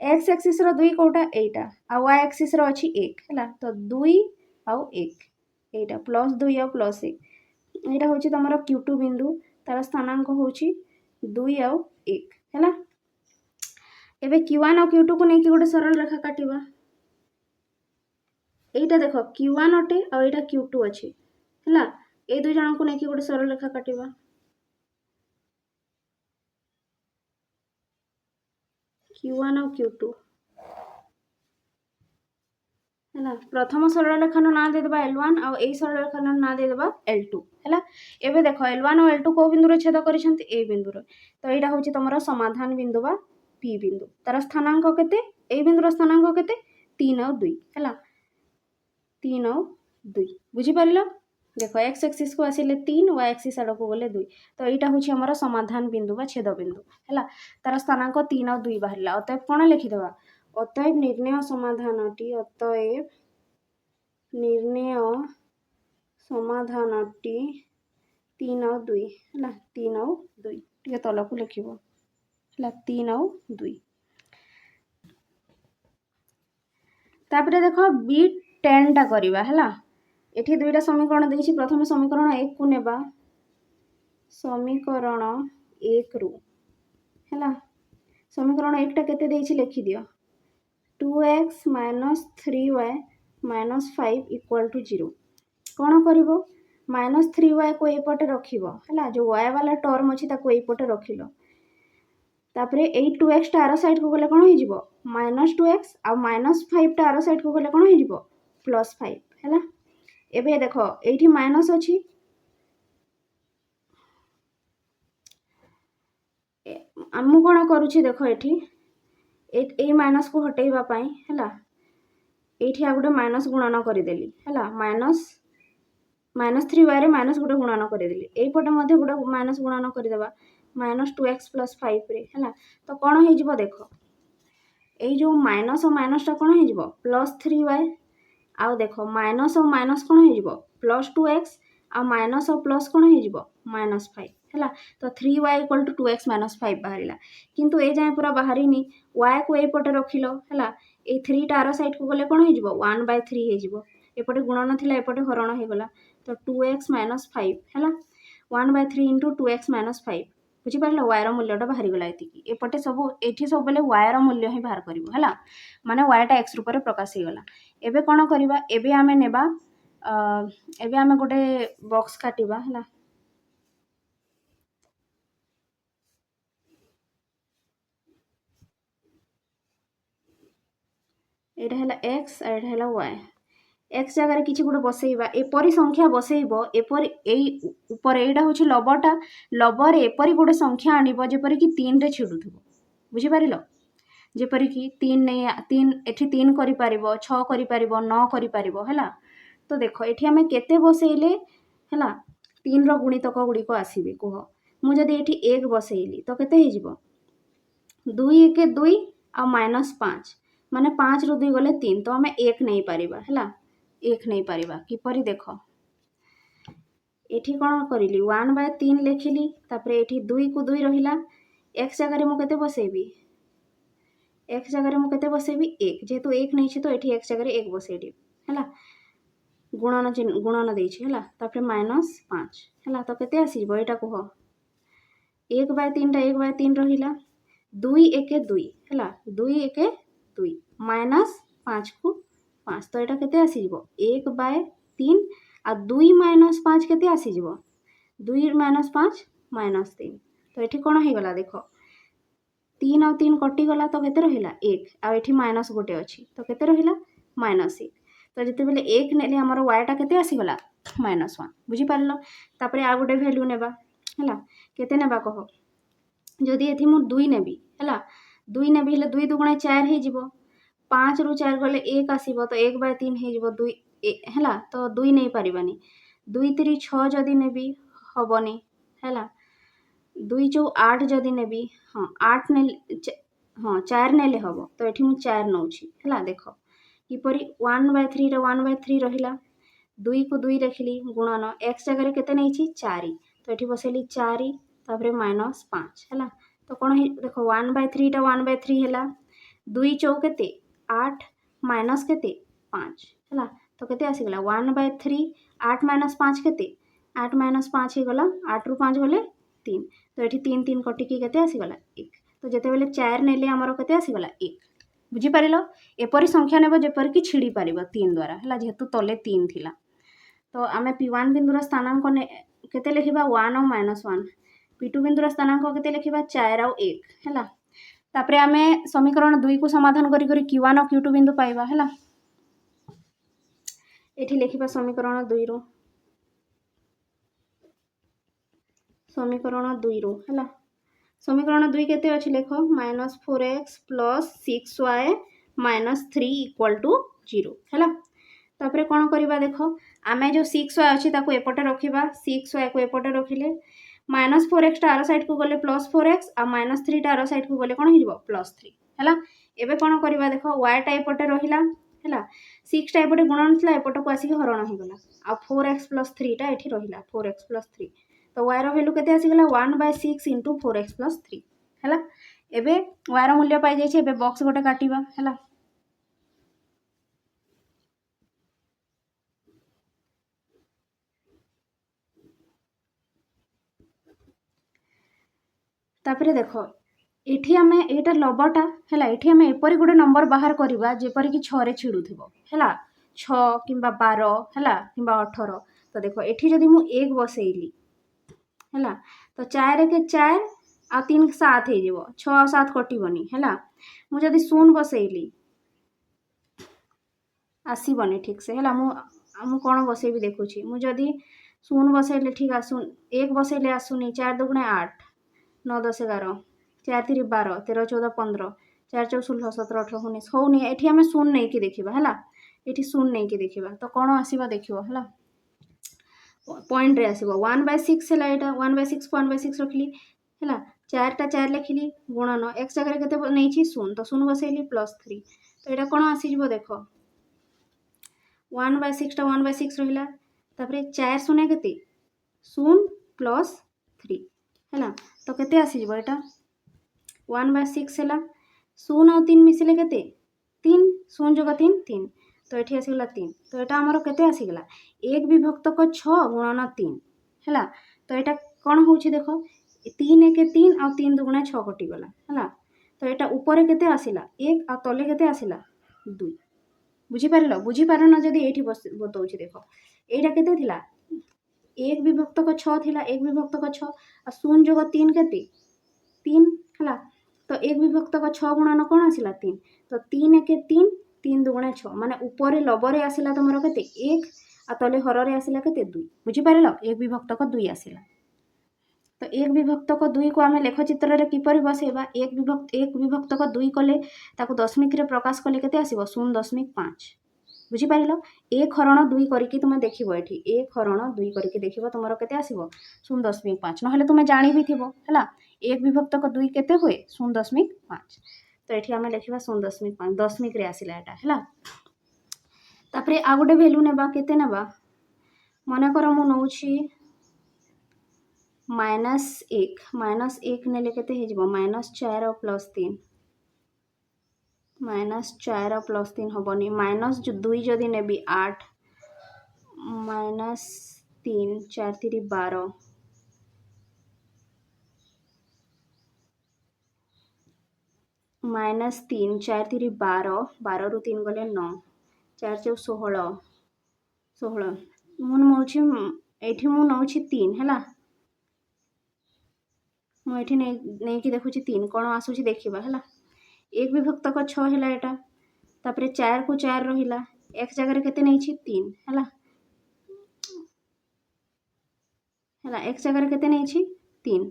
एक्स एक्सीस 2 कौटा एटा आ वाई एक्सीस अच्छी 1 है तो 2 और 1 यहाँ +2 और +1 यहाँ हूँ तुम Q2 बिंदु तार स्थानांक हूँ 2 और 1 है एवं Q1 और Q2 को लेकिन गोटे सरल रेखा काटिबा यहीटा देख Q1 अटे और यहाँ Q2 अच्छे है ये 2 जन को लेकिन गोटे सरल रेखा काटिबा Q1 और Q2 है प्रथम सरल रेखार ना देदेबा L1 और यही सरल रेखार ना देदेबा L2 है एवं देख L1 और L2 कौ बिंदु छेद कर बिंदु तो यहाँ हूँ तुम समाधान बिंदु बा P बिंदु तार स्थानांक केते ए बिंदुर स्थानांक केते 3 और 2 है 3 और 2 बुझीपार देख एक्स एक्सीस को आसिले 3 वाई एक्सीस आड़ को गले 2 तो यहाँ हूँ आमर समाधान बिंदु बा छेद बिंदु है तार स्थानांक 3 और 2 बाहर अतएव कौन लिखिदेवा अतएव निर्णय समाधानटी अतएव निर्णय समाधानटी 3 और 2 है 3 और 2 टे तल को लिख है 3 और 2 तापर देख B10 टा करवा है ये 2टा समीकरण देखिए प्रथम समीकरण 1 को नेबा समीकरण 1 रु है समीकरण 1 टा केते देछि लिखि दियो 2x - 3y - 5 = 0 कौन कर -3y को एपटे रखिबो जो y वाला टर्म अच्छी ताको एपटे रखिलो तापरे 2x टा आर साइड को गले कौन हो -2x आ -5 टा आर साइड को गले कौन हो +5 है एबे देख ये माइनस अच्छी आम कौन करुच्छी देख ये माइनस को हटेवाई है ये गोटे माइनस गुणन करदेली है माइनस -3y माइनस गोटे गुणन करदेली यहीपटे गोटे माइनस गुणन करदेवा -2x + 5 रे है तो कौन हो देख यही जो माइनस और माइनसटा कौन हो +3y आउ देख माइनस और माइनस कौन हो +2x आ माइनस और प्लस कौन हो -5 है तो 3y = 2x - 5 बाहर किंतु ए जाए पूरा बाहरी y को यहीपटे रखिल है ये 3 टार साइड को गले कौन हो 1/3 हो एपटे गुणन थी एपटे हरण हो गला तो 2x - 5 है 1/3 × 2x - 5 बुझीपार y मूल्यटा बाहर गला ये एपटे सब ये सब बेले y मूल्य ही बाहर कर माने y टा x रूप में प्रकाश हो गला एबे कौन करवा एबे आमे नेबा एबे आमे गोटे बॉक्स काटिबा है एटा है x एटा है y एक्स जगह किसी गोटे बसैबा एपरी संख्या बसैब एपरी ऊपर एटा हूँ लबटा लबर एपरी गोटे संख्या आणब जेपरी कि 3 रे छिड़ुथबो बुझीपार जेपरी कि 3 नहीं 3 एठी 3 करि परिबो 6 करि परिबो 9 करि परिबो हैला तो देखो एठी हमें केते बसैले हैला 3 रो गुणितक गुड़िक आसीबे कह मु जदि एठी 1 बसैली तो केते हे जिवो 2 1 2 आ -5 माने 5 रु 2 गले 3 तो हमें 1 नहीं पारिबा हैला 1 नहीं पारिबा किपरि देख एठी कौन करिली 1/3 लिखिली तापर एठी 2 को 2 रहिला x जगह मु केते बसैबी x जगह मु केते बसैबी 1 जेहेतु 1 नहीं छी तो एठी x जगह 1 बसैली हैला गुणन देछि हैला तापर -5 हैला तो केते आसीबो एटा कह 1/3 टा 1/3 रहिला 2 1 2 हैला 2 1 2 -5 को 5 तो यहाँ केते आसीजिवो 1/3 आ 2 - 5 केते आसीजिवो 2 - 5 -3 तो ये कौन हो गला देख 3 आ 3 कटिगला तो केते रहिला 1 आ एठी माइनस गोटे अच्छी तो केते रहिला -1 तो जिते बेले 1 नेले हमर y टा केते आसीगला -1 बुझी पारलो तापरे आ गोटे वैल्यू नेबा हैला केते नेबा कह जदि एथि मु 2 नेबी हैला 2 नेबी हेले 2 दुगुणे 4 हे जिवो 5 रु 4 गले 1 आसीबो तो 1/3 हे जिवो 2 हैला तो 2 नहीं पारिबानी 2 3 6 जदि नेबी हबनी हैला 2 चौ 8 जदि नेबी हाँ 8 ने हाँ 4 नेले हबो तो एठी मु 4 नौछि हैला देखो किपरि 1/3 रे 1/3 रहिला 2 को 2 रखिली गुणन x जगह केते नैछि 4 तो एठी बसैली 4 तापरे -5 हैला तो कौन देखो 1/3 टा 1/3 हैला 2 चौ केते 8 माइनस केते 5 हैला तो केते आसीगला 1/3 8 - 5 केते 8 - 5 हे गला 8 रु 5 गले 3 तो एठी 3 3 कटिकी केते आसीगला 1 तो जेते बेले 4 नेले हमर केते आसीगला 1 बुझी पारिलो एपरी संख्या नेबो जेपरी कि छिड़ी पारिबो 3 द्वारा हैला जेहेतु तले 3 थिला तो आमे p1 बिंदुर स्थानांक केते लिखिबा 1 और -1 p2 बिंदुर स्थानांक केते लिखिबा 4 और 1 हैला तापरे आमे समीकरण 2 को समाधान करी करी q1 और q2 बिंदु पाइबा हैला एठी लिखिबा समीकरण 2 रो समीकरण 2 रो हैला समीकरण 2 केते अछि लेखो -4x + 6y - 3 = 0 हैला तापरे कोन करिबा देखो आमे जो 6y अछि ताको एपटे रखिबा 6y को एपटे रखिले -4x टार साइड को गले +4x आ -3 टार साइड को गले कोन हिजबो +3 हैला एबे कोन करिबा देखो y टा एपटे रहिला हैला 6 टा एपटे गुणन थला एपटे को आसी हरण हो गला आ 4x + 3 टा एठी रहिला 4x + 3 तो y रो वैल्यू केते आसी गला 1/6 * 4x + 3 हैला एबे y रो मूल्य पाई जाय छै एबे बॉक्स गोटे काटिबा हैला तापरे देखो एठी हमें एटा लबटा हैला एठी हमें एपरी गोटे नंबर बाहर करबा जेपरी कि 6 रे छिडुथिबो हैला 6 किंबा 12 हैला किंबा 18 तो देखो एठी जदि मु 1 बसैली हैला तो 4 के 4 आ 3 के 7 हे जिवो 6 आ 7 कटिबनी हैला मु जदि 0 बसैली आसीबनी ठीक से हैला मु कोन बसैबी देखुची मु जदि 0 बसैले ठीक आसुन 1 बसैले आसुनी 4 दुगुणे 8 9 10 11 4 3 12 13 14 15 4 4 16 17 18 19 होनी एठी हमें 0 नहीं कि देखिबा हैला एठी 0 नहीं कि देखिबा तो कोन आसीबा देखिबो हैला पॉइंट रे आसीबो 1/6 हैला एटा 1/6 को 1/6 रखली हैला 4 टा 4 लिखिली गुणन x जगह केते नेछि 0 तो 0 बसैली +3 तो एटा कोन आसी जिवो देखो 1/6 टा 1/6 रहिला तापरे 4 शून्य केते 0 + 3 हैला तो केते आसी जिवो एटा 1/6 हैला 0 और 3 मिसिले केते 3 0 जोग 3 3 तो एठी आसीगला 3 तो एटा हमरो केते आसीगला 1 विभक्त को 6 गुणन 3 हैला तो एटा कोन होउछि देखो 3 1 3 और 3 दुगुणा 6 कटि गला हैला तो एटा ऊपर केते आसीला 1 और तले केते आसीला 2 बुझी पारन जदि एठी बतौछि देखो एटा केते थिला 1 विभक्त को 6 थिला 1 विभक्त को 6 और 0 जोग 3 केते 3 हैला तो 1 विभक्त को 6 गुणन कोन आसीला 3 तो 3 1 3 3 दुगुणा 6 माने ऊपर लबरे आसीला तमरो केते 1 आ तले हररे आसीला केते 2 बुझी पारिलो 1 विभक्त को 2 आसीला तो 1 विभक्त को 2 को आमे लेख चित्र रे किपरि बसेबा 1 विभक्त को 2 कले ताकू दशमिक रे प्रकाश कले केते आसीबो 0.5 बुझी पारिलो 1 हरण 2 करिकि तुमे देखिबो एठी 1 हरण 2 करिकि देखिबो तमरो केते आसीबो 0.5 नहले तुमे जानि भी थिबो हैला 1 विभक्त को 2 केते होय 0.5 तो एठी आमे लिखिबा 0.5 दशमिक रे आसीला एटा हैला तापरे आ गोटे वैल्यू नेबा केते नेबा मने कर मु नउछि -1 नेले केते हे जिवो -4 और +3 -4 और +3 हबनी -2 जदि नेबी 8 -3 4 3 12 -3 4 3 12 12 रु 3 गले 9 4 4 16 16 मु नउछि एठी मु नउछि 3 हैला मु एठी नै कि देखुछि 3 कोन आसुछि देखिबा हैला 1 विभक्त को 6 हैला एटा तापरे 4 को 4 रहिला x जगह रे केते नैछि 3 हैला हैला x जगह रे केते नैछि 3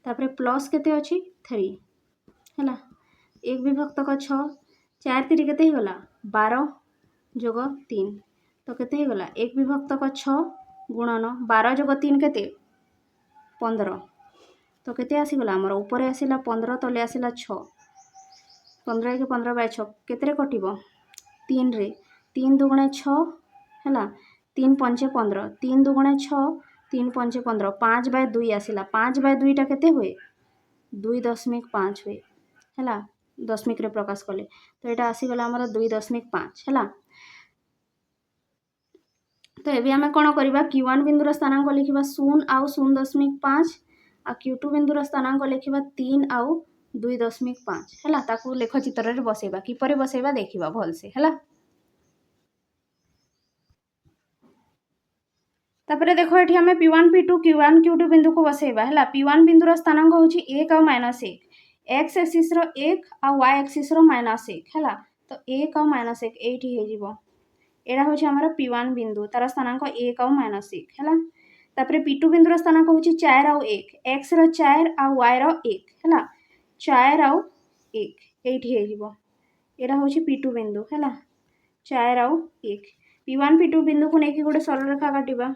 तापरे प्लस केते अछि 3 हैला 1 विभक्त को 6 4 3 केते हे गला 12 जोग 3 तो केते हे गला 1 विभक्त को 6 गुणन 12 जोग 3 केते 15 तो केते आसी गला हमर ऊपर आसीला 15 तले आसीला 6 15 के 15/6 केते रे कटिबो 3 रे 3 दुगुणे 6 हैला 3 5 15 3 दुगुणे 6 3 5 15 5/2 आसीला 5/2 टा केते होए 2.5 होए हैला दशमिक रे प्रकाश कले तो एटा आसी गला हमर 2.5 हैला तो एबे हमें कोन करबा q1 बिंदुर स्थानांक लिखिबा 0 आउ 0.5 आ q2 बिंदुर स्थानांक लिखिबा 3 आउ 2.5 हैला ताकू लेख चित्र रे बसेबा किपरे बसेबा देखिबा भल से हैला तापरे देखो एठी हमें p1 p2 q1 q2 बिंदु को बसेबा हैला p1 बिंदुर स्थानांक होची 1 और -1 x एक्सिस रो 1 और y एक्सिस रो -1 हैला तो 1 और -1 एठी हे जिवो एडा होची हमर p1 बिंदु तार स्थानांक 1 और -1 हैला तापरे p2 बिंदुर स्थानांक होची 4 और 1 x रो 4 और y रो 1 हैला 4 और 1 एठी हे जिवो एडा होची p2 बिंदु हैला 4 और 1 p1 p2 बिंदु को नेकी गोटे सरल रेखा काटिबा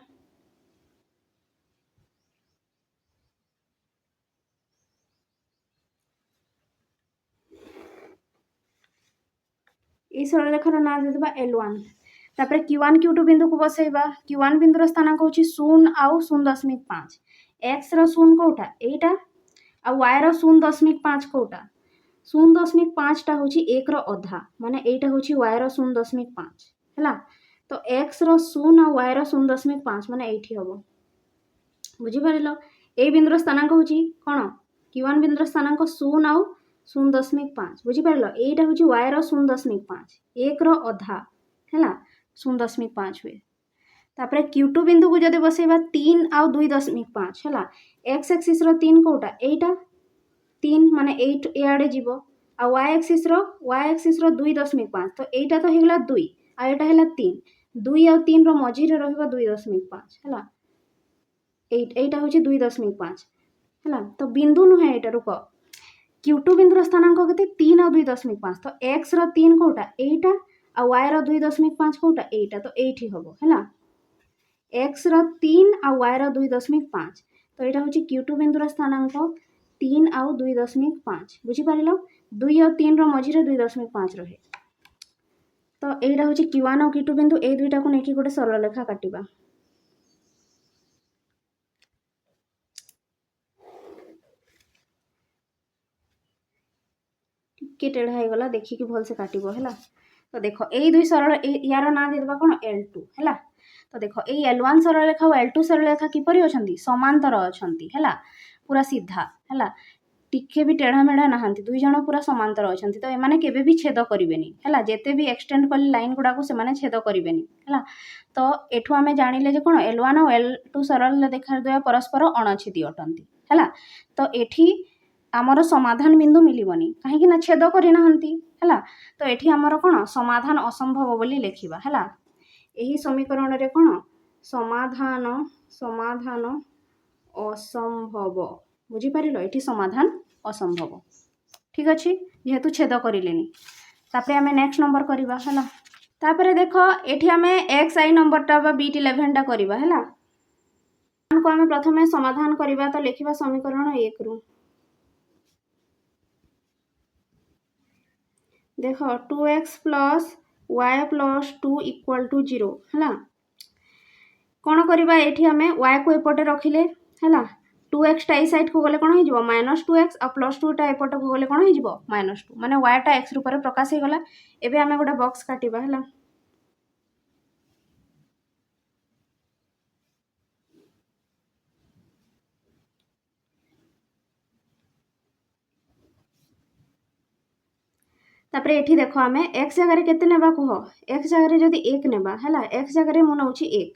ए सरल रेखार ना देबा L1 तापरे q1 q2 बिंदु को बसेबा q1 बिंदुर स्थानांक होची 0 और 0.5 x रो 0 कोटा एटा आ y रो 0.5 कोटा 0.5 टा होची 1 रो आधा माने एटा होची y रो 0.5 हैला तो x रो 0 और y रो 0.5 माने एठी हबो बुझी पारिलो ए बिंदुर स्थानांक होची कोन q1 बिंदुर स्थानांक 0 और 0.5 बुझी पारिलो एटा होची y रो 0.5 1 रो आधा हैला 0.5 हुए तापरे q2 बिंदु को जदि बसेबा 3 और 2.5 हैला x एक्सिस रो 3 कोटा एटा 3 माने 8 एआडे जीवो आ y एक्सिस रो 2.5 तो एटा तो हेगला 2 आ एटा हैला 3 2 और 3 रो मझी रे रहबो 2.5 हैला एटा होची 2.5 हैला तो बिंदु नुहे एटा रुको q2 बिंदुर स्थानांक केते 3 और 2.5 तो x रो 3 कोटा एटा आ y रो 2.5 कोटा एटा तो एठी हबो हैला एक्स रीन आ वाई र2.5 तो यहाँ हूँ Q2 बिंदुर स्थानांक 3 आउ 2.5 बुझीपार 2 और 3 मझीरे 2.5 रहे तो यहाँ हूँ Q1 और Q2 बिंदु ए दुईटा को लेकिन गोटे सरल रेखा काटिबा टिके टेढ़ा हो गला देखिकी भलसे काटिबो हैला तो देख यही दुई सरल यार ना देदेबा कौन L2 हैला तो देख यही L1 सरल रेखा और L2 सरल रेखा किपरि अछंती समांतर अछंती हैला पूरा सीधा हैला टिके भी टेढ़ा मेढ़ा नहांती दुई जण पूरा समांतर अछंती तो एमाने केबे भी छेद करिवेनी हैला जेते भी एक्सटेंड कले लाइन गुडा को सेमाने छेद करिवेनी हैला तो एठू आमे जानिले जे कोन L1 और L2 सरल रेखा द्वय परस्पर अणछेदी अटंती हैला तो एठी आमर समाधान बिंदु मिलबनी कहीं ना छेद करना है तो ये आमर कौन समाधान असंभव बोली लिखा है यही समीकरण रे कौन समाधान समाधान असंभव बुझीपार ये समाधान असंभव ठीक अच्छे जेहेतु छेद करें तापर आम नेक्स्ट नंबर करवा है तापर देख ये आम एक्स आई नंबरटा बीट 11टा करवा है को आम प्रथम समाधान करवा तो लिखा समीकरण 1 रु देख 2x plus y plus 2 equal to 0 है कौन करवा ये आम y को एपटे रखिले है 2x टा साइड को गले कौन हो -2x आ प्लस 2 टा एपट को गले कौन हो -2 माने y टा x रूप में प्रकाश हो गला एबे आम गोटे बॉक्स काटिबा है तापर ये देख आम x जगह केते नेबा कह x जगह जदि 1 नेबा है x जगह मु नौछि 1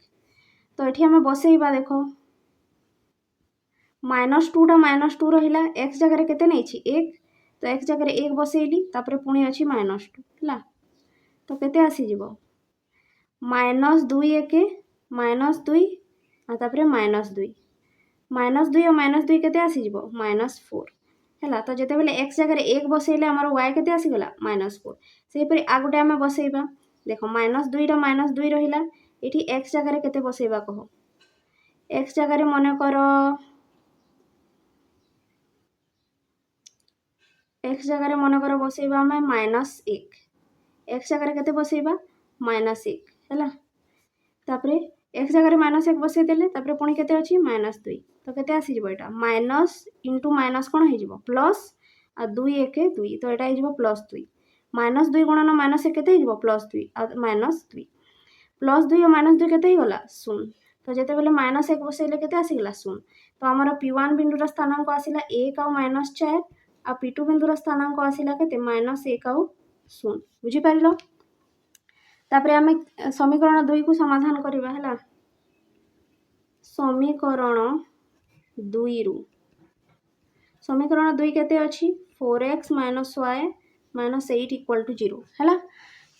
तो ये आम बसैबा देख -2 टा -2 रहिला x जगह केते नेछि 1 तो x जगह 1 बसैली तापर पुणी अछि -2 है तो केते आसी जिवो -2 1 -2 आ तापर -2 -2 और -2 केते आसी जिवो -4 है तो जिते बेले x जगह 1 बसैले आमर y केते आसीगला -4 से परि आ गोटे आम बसैबा देख -2 टा -2 रहिला ये x जगह केते बसैबा कह x जगह मन कर x जगह मन कर बसैबा आम -1 x जगह केते बसैबा -1 है तापर x जगह -1 बसै देले तापर पुणी केते अछि -2 तो केते आसी जिवो एटा माइनस इंटू माइनस कौन हो प्लस आ 2 1 2 तो यहाँ हो +2 -2 गुणन -1 केते हो +2 आ -2 +2 और -2 केते गला 0 तो जिते बेले -1 बसैले केते आसीगला 0 तो आमर P1 बिंदुर स्थानांक आसिला 1 आ -4 आ P2 बिंदुर स्थानांक आसिला केते -1 आ 0 बुझी पारिलो तापर आम समीकरण 2 को समाधान करवा है समीकरण 2 रु समीकरण 2 केते अछि 4x - y - 8 इक्वल टू 0 है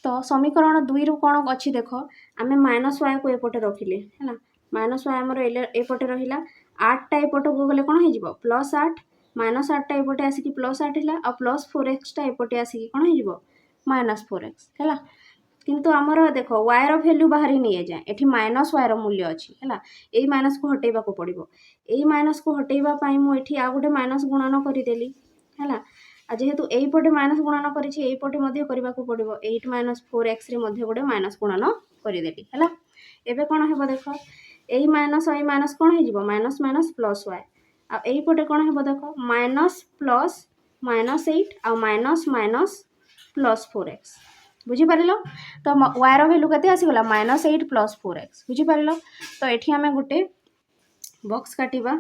तो समीकरण 2 रु कौन अच्छी देख आम -y को एपटे रखिले है -y आमर एपटे रहिला 8 टा एपट को गले कौन हो +8 -8 टा एपटे आसिक +8 है आ +4x टा एपटे आसिक कौन हो -4x है किंतु आमर देख y रो वैल्यू बाहर नहीं जाए ये -y रो मूल्य अच्छी है यही माइनस को हटेबा को पड़ो यही माइनस को हटेबा पाई मुझे आ गोटे माइनस गुणन करदेली है जेहेतु यहीपटे माइनस गुणन करपटे करने को पड़ो 8 - 4x गोटे माइनस गुणन करदेली है एबे कौन हे देख यही माइनस कौन हो माइनस माइनस प्लस y आईपटे कौन हे देख माइनस प्लस -8 आ माइनस माइनस +4x बुझीपार तो y रो वैल्यू केते आसीगला -8 + 4x बुझीपार तो ये आम गोटे बॉक्स काटिबा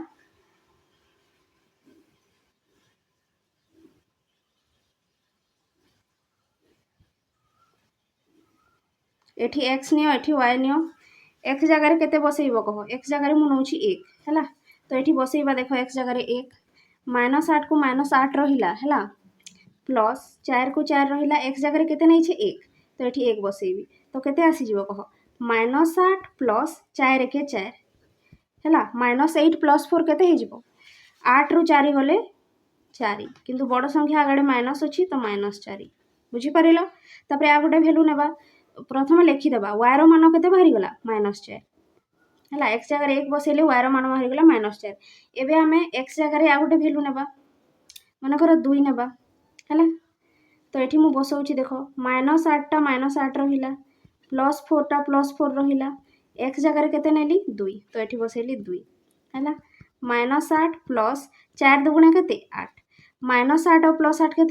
एठी x नियो एठी y नियो x जगह केते बसैबो कह x जगह मु नौछि 1 हैला तो एठी बसैबा देखो x जगह 1 -8 को -8 रहिला हैला प्लस 4 को 4 रहिला x जगह केते नै छै 1 तो एठी 1 बसैबी तो केते आसी जिवो कह -8 प्लस 4 के 4 हैला -8 प्लस 4 केते हे जिवो 8 रु 4 गले 4 किंतु बड़ संख्या आगड़े माइनस अच्छी तो -4 बुझीपार तापर आ गोटे भैल्यू नेबा प्रथम लिखिदेबा y रो मान केते बाहरी गला -4 है एक्स जगह एक बसैले y मान बाहरीगला -4 एवं आम एक्स जगह आ गोटे भैल्यू नेबा मनकर 2 नेबा है तो ये मुझे बसाऊँगी देख -8टा -8 रहा +4टा +4 रहा एक्स जगह के 2 तो ये बसैली 2 है -8 प्लस 4 दुगुणा के 8 -8 और +8 के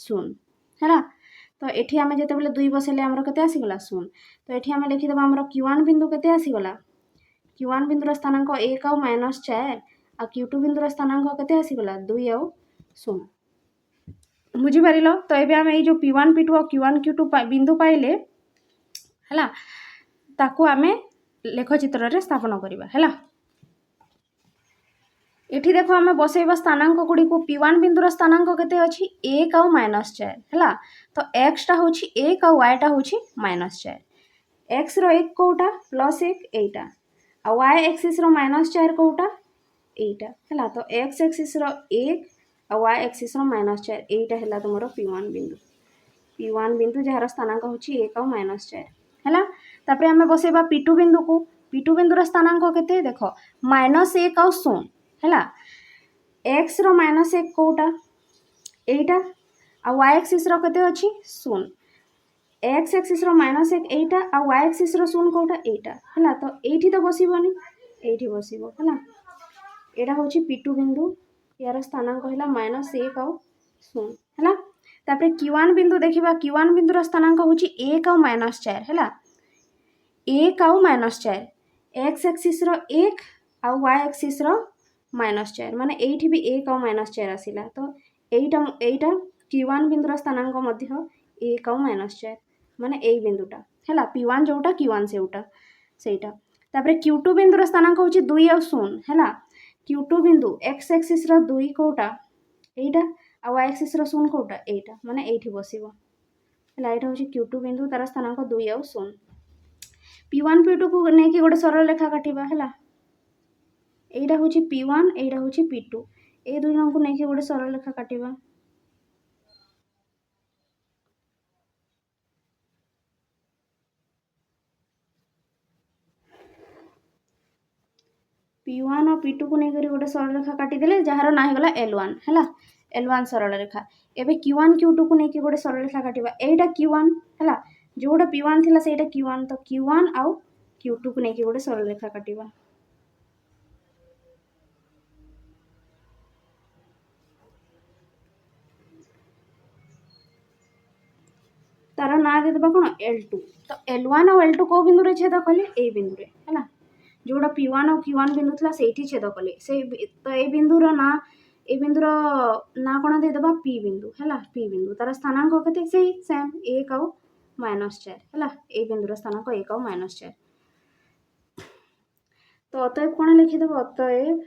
0 है तो ये आम जो 2 बसैले आमर के आसीगला 0 तो ये आम लिखिद आमर Q1 बिंदु के आसीगला Q1 बिंदुर स्थानांक 1 और -4 आ Q2 बिंदुर स्थानांक के आसीगला 2 और 0 बुझीपार तो ये आम जो P1 P2 और Q1 Q2 बिंदु पाइले है ताकू आम लेखचित्र स्थापन करवा है ये देख आम बसैबा स्थानांक गुड़ी को P1 बिंदुर स्थानांक के अच्छी 1 और -4 है तो एक्सटा हूँ 1 और वाईटा हूँ -4 एक्स रो1 कौटा +1 एटा आ वाई एक्सिस रो -4 कौटा एटा है तो एक्स एक्सिस रो 1 और वाई एक्सिस रो -4 एटा है तुम P1 बिंदु जार स्थानांक हूँ 1 और -4 है तापर आम बसैबा P2 बिंदु को P2 बिंदुर स्थानांक के देख -1 और 0 है एक्स रो -1 कौटा एटा आ वाई एक्सिस रो केते अछि 0 एक्स एक्सिस रो -1 एटा आ वाई एक्सिस रो 0 कौटा एटा है तो ये तो बसबनी ये बसब है यहाँ हूँ P2 बिंदु यार स्थानांक है -1 और 0 है तापर Q1 बिंदु देखा Q1 बिंदुर स्थानांक हूँ 1 और -4 है 1 और -4 एक्स एक्सिस रो 1 आ वाई एक्सिस रो -4 माने ये भी 1 और -4 आसला तो यहीटा Q1 बिंदुर स्थानांक 1 और -4 माने यही बिंदुटा है P1 जोटा Q1 सेटा तापर Q2 बिंदुर स्थानांक हूँ 2 और 0 है Q2 बिंदु एक्स एक्सिस रो 2 कौटा एटा आ वाई एक्सिस रो 0 कौटा एटा माने ये बसब है यहाँ हूँ Q2 बिंदु तार स्थानांक 2 और 0 P1 P2 को लेकिन गोटे सरल रेखा काटिबा है यहाँ हूँ P1 यहाँ हूँ P2 ये दुई जन को लेकिन गोटे सरल रेखा काटिबा P1 और P2 को लेकर गोटे सरल रेखा काटिदेले जार ना होगा L1 है L1 सरल रेखा एवं Q1 Q2 को लेकिन गोटे सरल रेखा काटिबा एटा Q1 है जोटा P1 थिला सेटा Q1 तो Q1 आउ Q2 को लेकिन गोटे सरल रेखा काटिबा तार ना देदेबा कौन L2 तो L1 और L2 को बिंदु रे छेद कले ए बिंदु रे है जोड़ा P1 और Q1 बिंदु था से छेद कले से तो ये बिंदुर ना ये बिंदुर ना कौन देदेबा P बिंदु है P बिंदु तार स्थानांक के से सेम 1 और -4 है ये बिंदुर स्थानांक 1 और -4 तो अतएव कौन लिखिदेव अतएव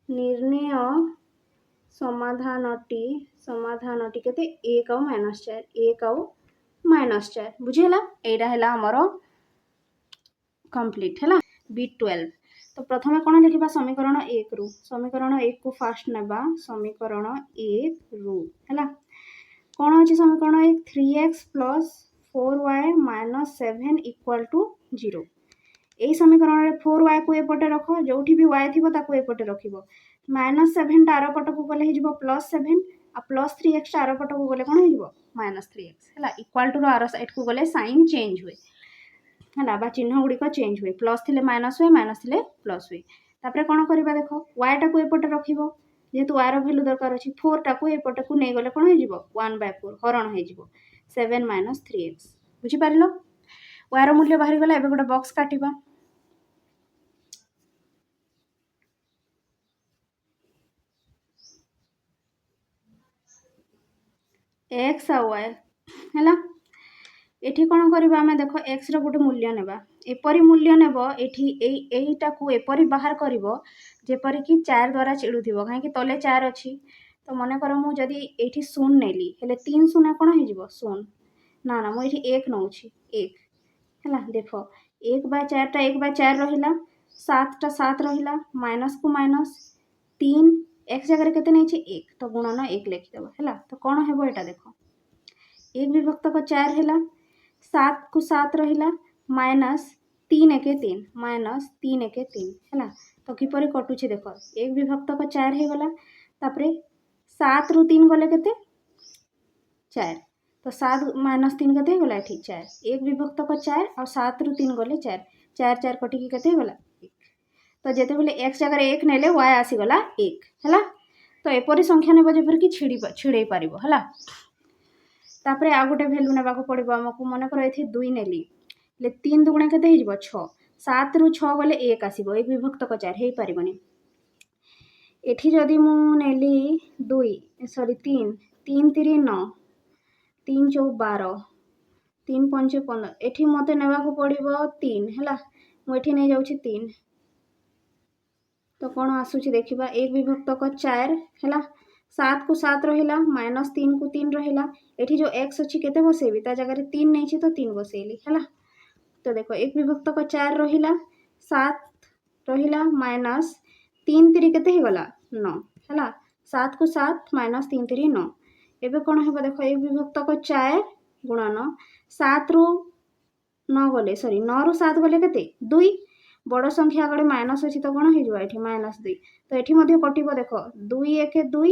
निर्णय समाधानटी के 1 और -4 1 और -4 बुझेला एटा है आमर कंप्लीट है B12 तो प्रथम कौन लिखा समीकरण 1 रु समीकरण 1 को फास्ट नेबा समीकरण 1 रु है कौन अच्छे समीकरण 1 3x + 4y - 7 = 0 यही समीकरण में 4y को एपटे रख जो भी y थी एपटे रख -7 आर पट को गले +7 आ +3x आर पट को गले कौन हो -3x है इक्वाल टू आर साइड को गले साइन चेंज हुए है चिन्ह गुड़िक चेंज हुए प्लस थे माइनस हुए माइनस थे प्लस हुए तापर कौन करवा देख वाईटा को एपटे रख जेहेतु वार भैल्यू दरकार अच्छी 4टा को एपटे को नहीं गले कौन हो 1/4 हरण हो 7 - 3x बुझीपार वार मूल्य बाहरी गला एबे गोटे बॉक्स काटिबा एक्स आ वाई है एठी कौन करवा आम देख एक्स रो गोटे मूल्य नेबा एपरी मूल्य नेब एटा को एपरी बाहर कर जेपरिक 4 द्वारा चिड़ुव कहीं तले 4 अच्छी तो मन कर मुझे ये 0 नेली हेले 3 शून्य कौन हो 0 ना ना मुझे 1 नौ 1 है देख 1/4 1/4 रहा 7टा 7 रहा माइनस को माइनस 3 एक्स जगह के 1 तो गुणन 1 लिखिदेव है तो कौन हे यहाँ देख 1 विभक्त 4 है 7 को 7 रहा माइनस तीन एके तीन माइनस तीन एके तीन है तो किपर कटुचे देख एक विभक्तक 4 हो गला तापरे 7 रु 3 गले केते 4 तो 7 माइनस 3 केते गला एठी 4 एक विभक्तक 4 और 7 रु 3 गले 4 4 4 कटिकी केते गला 1 तो जेते बेले x जगह 1 नेले y आसीगला 1 है तो एपरी संख्या नेब जेपर कि छिड़े पारिबो है तापरे आ गोटे भैल्यू नेबाको पड़िबो हमकु मन कर एथि 2 नेली ले 3 दुगुणे केते हिजबो 6 7 रु 6 गले 1 आसीबो एक विभक्तक 4 हेई पारिबोनी एठी जदि मु नेली 2 सॉरी 3 3 3 9 3 4 12 3 5 15 एठी मते नेबाको पड़िबो 3 हैला मु एठी नै जाउछि 3 तो कौन आसूची देखिबा एक विभक्तक 4 हैला 7 को 7 रहिला माइनस 3 को 3 रहिला एठी जो x अछि केते बसेबी ता जगह 3 नै छी तो 3 बसेली हैला तो देखो एक विभक्तक 4 रहिला 7 रहिला माइनस 3 3 केते हे गला 9 हैला 7 को 7 माइनस 3 3 9 एबे कोन हेबो देखो एक विभक्तक 4 गुणन 7 रु 9 गले सॉरी 9 रु 7 गले केते 2 बड़ संख्या आगे माइनस अच्छी तो कौन हो माइनस 2 तो ये कटिब देख 2 1 2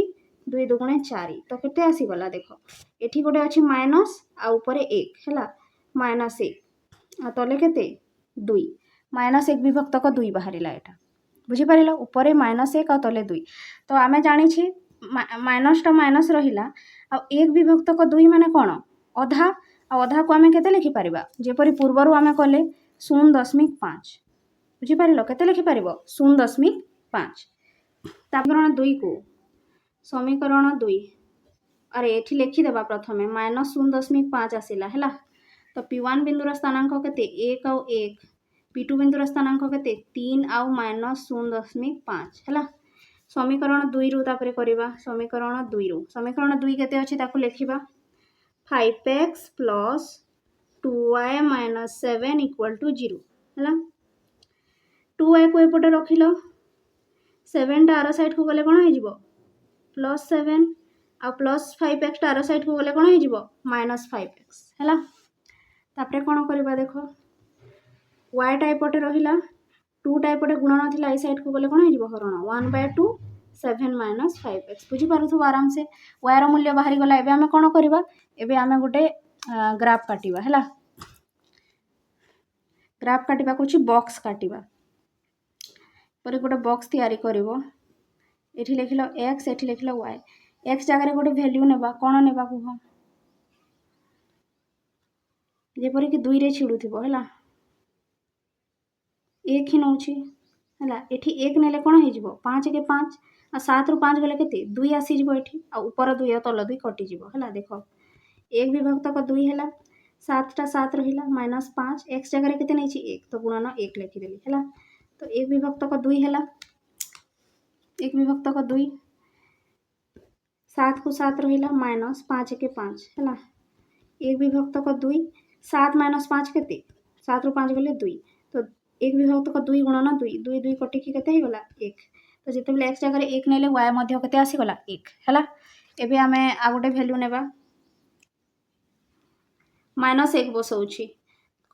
2 दुगुणे 4 तो केते आसीगला देख एठी गोटे अच्छी माइनस आउपर 1 है माइनस 1 तले केते 2 माइनस 1 विभक्तक 2 बाहर यहाँ बुझीपार ऊपर माइनस 1 तले 2 तो आम जानी माइनसटा माइनस रहा आ एक विभक्तक 2 माने कौन अधा अधा को आम के लिखिपर जेपरी पूर्वर आम कले 0.5 बुझीपार के लिखिपर 0.5 समीकरण 2 को समीकरण 2 अरे ये लिखिदेबा प्रथम माइनस 0.5 आसला है तो P1 बिंदुर स्थानांक केते 1 आउ 1 P2 बिंदुर स्थानांक केते 3 आउ माइनस 0.5 है समीकरण 2 रु तापरे करिबा समीकरण 2 केते अछि ताकू लिखिबा 5x plus 2y minus 7 equal to 0 है 2y को एपटे रखिल 7 टा आर साइड को गले कौन हो प्लस 7 आ प्लस 5x टा आर साइड को गले कौन हो माइनस 5x है तापरे कौन करवा देख y टा एपटे रहिला 2 टा एपटे गुणन थिला ए साइड को गले कौन हो हरण 1/2 7 माइनस 5x बुझी पारुथु आराम से y रो मूल्य बाहरी गला एबे आमे कौन करवा एबे आमे गोटे ग्राफ काटिबा हैला ग्राफ काटिबा कुछ बॉक्स काटिबा पर गोटे बॉक्स तैयारी करिवो एठी लिखिलो x एठी लिखिलो y x जगह गोटे वैल्यू नेबा कोन नेबा कुह जेपरि कि 2 रे छिडुथिबो हैला 1 ही नउछि हैला एठी 1 नेले कोन हे जिवो 5 के 5 आ 7 रु 5 गले केते 2 आसी जिवो एठी आ ऊपर 2 आ तल 2 कटि जिवो हैला देखो एक विभक्तक 2 हैला 7 टा 7 रहिला माइनस 5 x जगह केते नै छि 1 तो गुणन 1 लिखि देली हैला तो एक विभक्तक 2 हैला एक विभक्तक 2 7 को 7 रहिला माइनस 5 के 5 है एक विभक्तक 2 7 माइनस 5 केते 7 रु 5 गले 2 तो एक विभक्तक 2 गुणन 2 2 2 कटिकी केते हो गला 1 तो जिते बेले x जगह 1 नेले y मध्ये केते आसी गला 1 हैला एबे आमे आ गोटे वैल्यू नेबा माइनस 1 बसौछि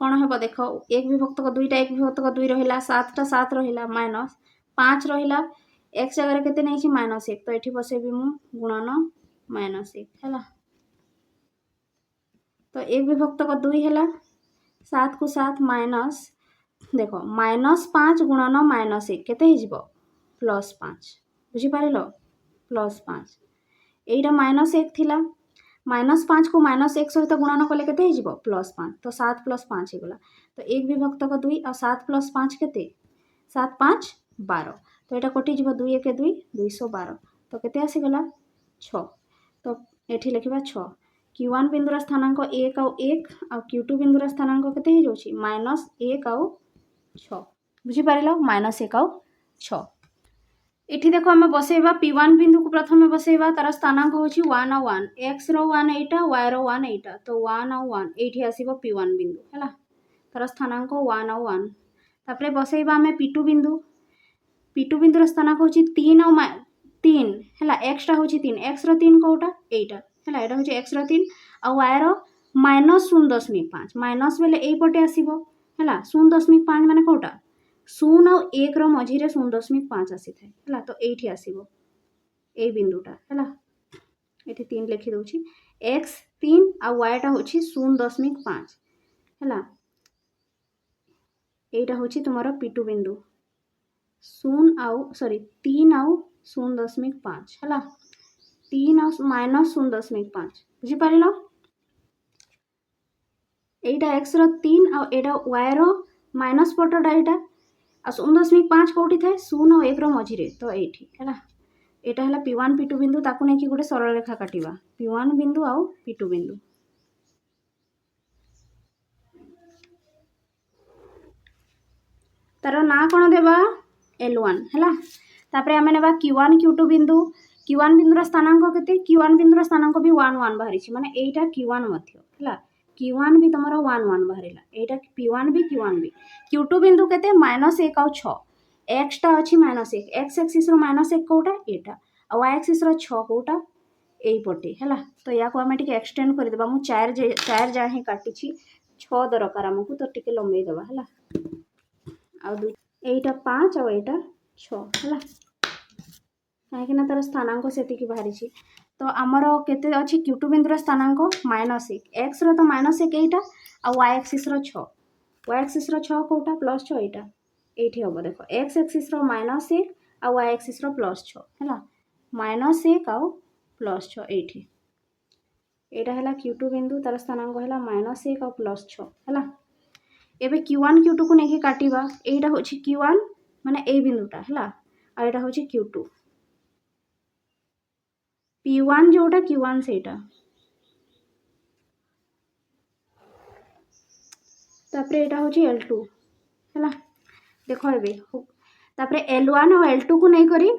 कौन हेबो देखो एक विभक्तक 2 टा एक विभक्तक 2 रहिला 7 टा 7 रहिला माइनस 5 रहिला x जगह केते नै छि माइनस 1 तो एठी बसेबी मु गुणन माइनस 1 हैला तो एक विभक्तक 2 हैला 7 को 7 माइनस देखो माइनस 5 गुणन माइनस 1 केते हिजबो प्लस 5 बुझी पारिलो प्लस 5 एटा माइनस 1 थिला माइनस 5 को माइनस 1 सहित गुणन कले केते हिजबो प्लस 5 तो 7 प्लस 5 हेगला तो एक विभक्तक 2 और 7 प्लस 5 केते 7 5 12 तो यहाँ कटि जीव 2 1 2 212 तो केते आसी गला 6 तो एठी लिखिबा 6 Q1 बिंदुर स्थानांक 1 आउ 1 आ Q2 बिंदुर स्थानांक केते हे जोछि माइनस 1 आउ 6 बुझी पारिलो माइनस 1 आउ 6 एठी देखो आमे बसेबा P1 बिंदु को प्रथमे बसेबा तार स्थानांक होछि 1 आउ 1 x रो 1 एटा y रो 1 एटा तो 1 आउ 1 एठी आसीबो P1 बिंदु हैला तार स्थानांक 1 आउ 1 तापरे बसेबा आमे P2 बिंदुर स्थानांक होछि 3 आउ 3 हैला x टा होछि 3 x रो 3 कोटा एटा हैला एटा होछि x रो 3 आउ y रो -0.5 माइनस बेले एई पटे आसीबो ହେଲା 0.5 ମାନେ କୋଉଟା 0 ଆଉ 1 ର ମଝିରେ 0.5 ଆସିଥାଏ ହେଲା ତ ଏଇଠି ଆସିବ ଏଇ ବିନ୍ଦୁଟା ହେଲା ଏଠି 3 ଲେଖି ଦଉଛି x 3 ଆଉ y ଟା ହଉଛି 0.5 ହେଲା এইটা হচ্ছে তোমার P2 বিন্দু 0 ଆଉ সরি 3 ଆଉ 0.5 ହେଲା 3 ଆଉ ମାଇନସ୍ 0.5 ବୁଝିପାରିଲ এইটা x ର 3 ଆଉ ଏଇଟା y ର ମାଇନସ୍ ପଟଟା ଏଇଟା ଆଉ 0.5 କୋଉଠି ଥାଏ 0 ଆଉ 1 ର ମଝିରେ ତ ଏଇଠି ହେଲା ଏଇଟା ହେଲା P1 P2 ବିନ୍ଦୁ ତାକୁ ନେଇକି ଗୋଟେ ସରଳ ରେଖା କାଟିବା P1 ବିନ୍ଦୁ ଆଉ P2 ବିନ୍ଦୁ तार ना कौन देवा L1 है तापर आम ना Q1 Q2 बिंदु Q1 बिंदुर स्थानांक केते Q1 बिंदुर स्थानांक भी 1 1 बाहरी माने एटा Q1 मध्य है Q1 भी तुम 1 1 बाहरला एटा P1 भी Q1 भी Q2 बिंदु केते -1 और 6 x टा अच्छी -1 x एक्सिस रो -1 कोटा एटा और y एक्सिस रो 6 कोटा एई पटे है तो या को आम टिके एक्सटेंड कर देबा मु 4 जा ही काटी 6 दरकार हमकु तो टिके लंबे देबा है এইটা 5 ଆଉ এইটা 6 ହେଲା କାହିଁକି ନା ତାର ସ୍ଥାନାଙ୍କ ସେତିକି ବାହାରିଛି ତ ଆମର କେତେ ଅଛି Q2 ବିନ୍ଦୁର ସ୍ଥାନାଙ୍କ -1 x ର ତ -1 ଏଇଟା ଆଉ y axis ର 6 y axis ର 6 କୋଉଟା +6 ଏଇଟା ଏଇଠି ହବ ଦେଖ x axis ର -1 ଆଉ y axis ର +6 ହେଲା -1 ଆଉ +6 ଏଇଠି ଏଇଟା ହେଲା Q2 बिंदु तार स्थानांक ହେଲା -1 ଆଉ +6 ହେଲା एबे Q1 Q2 को नहीं काटिबा एटा होछि Q1 माने ए बिंदुटा हला आ एटा होछि Q2 P1 जोटा Q1 सेटा तापरे एटा होछि L2 हला देखो एबे तापरे L1 और L2 को नहीं करी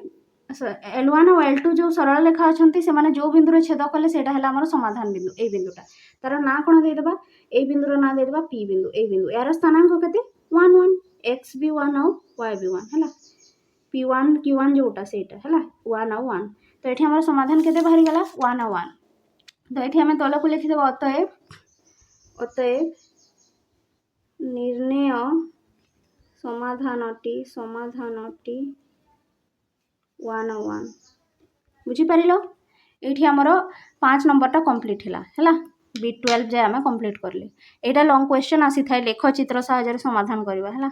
L1 और L2 जो सरल रेखा अछंती से माने जो बिंदु रे छेद कले सेटा हला हमर समाधान बिंदु ए बिंदुटा तार ना कोन दे देबा ए बिंदुर ना दे देबा P बिंदु ए बिंदु यार स्थानांक केते 1 1 x भी 1 और y भी 1 हला P1 Q1 जोटा सेटा हला 1 और 1 तो एठी हमर समाधान केते बाहरी गला 1 और 1 तो एठी हमें तले को लिखि देबा अतएव निर्णय समाधानटी 1 और 1 बुझी परिलो एठी हमर 5 नंबरटा कंप्लीट हला B12 जे आमे कंप्लीट करले एटा लॉन्ग क्वेश्चन आसी थाए लेख चित्र सहायतारे समाधान करबा हला।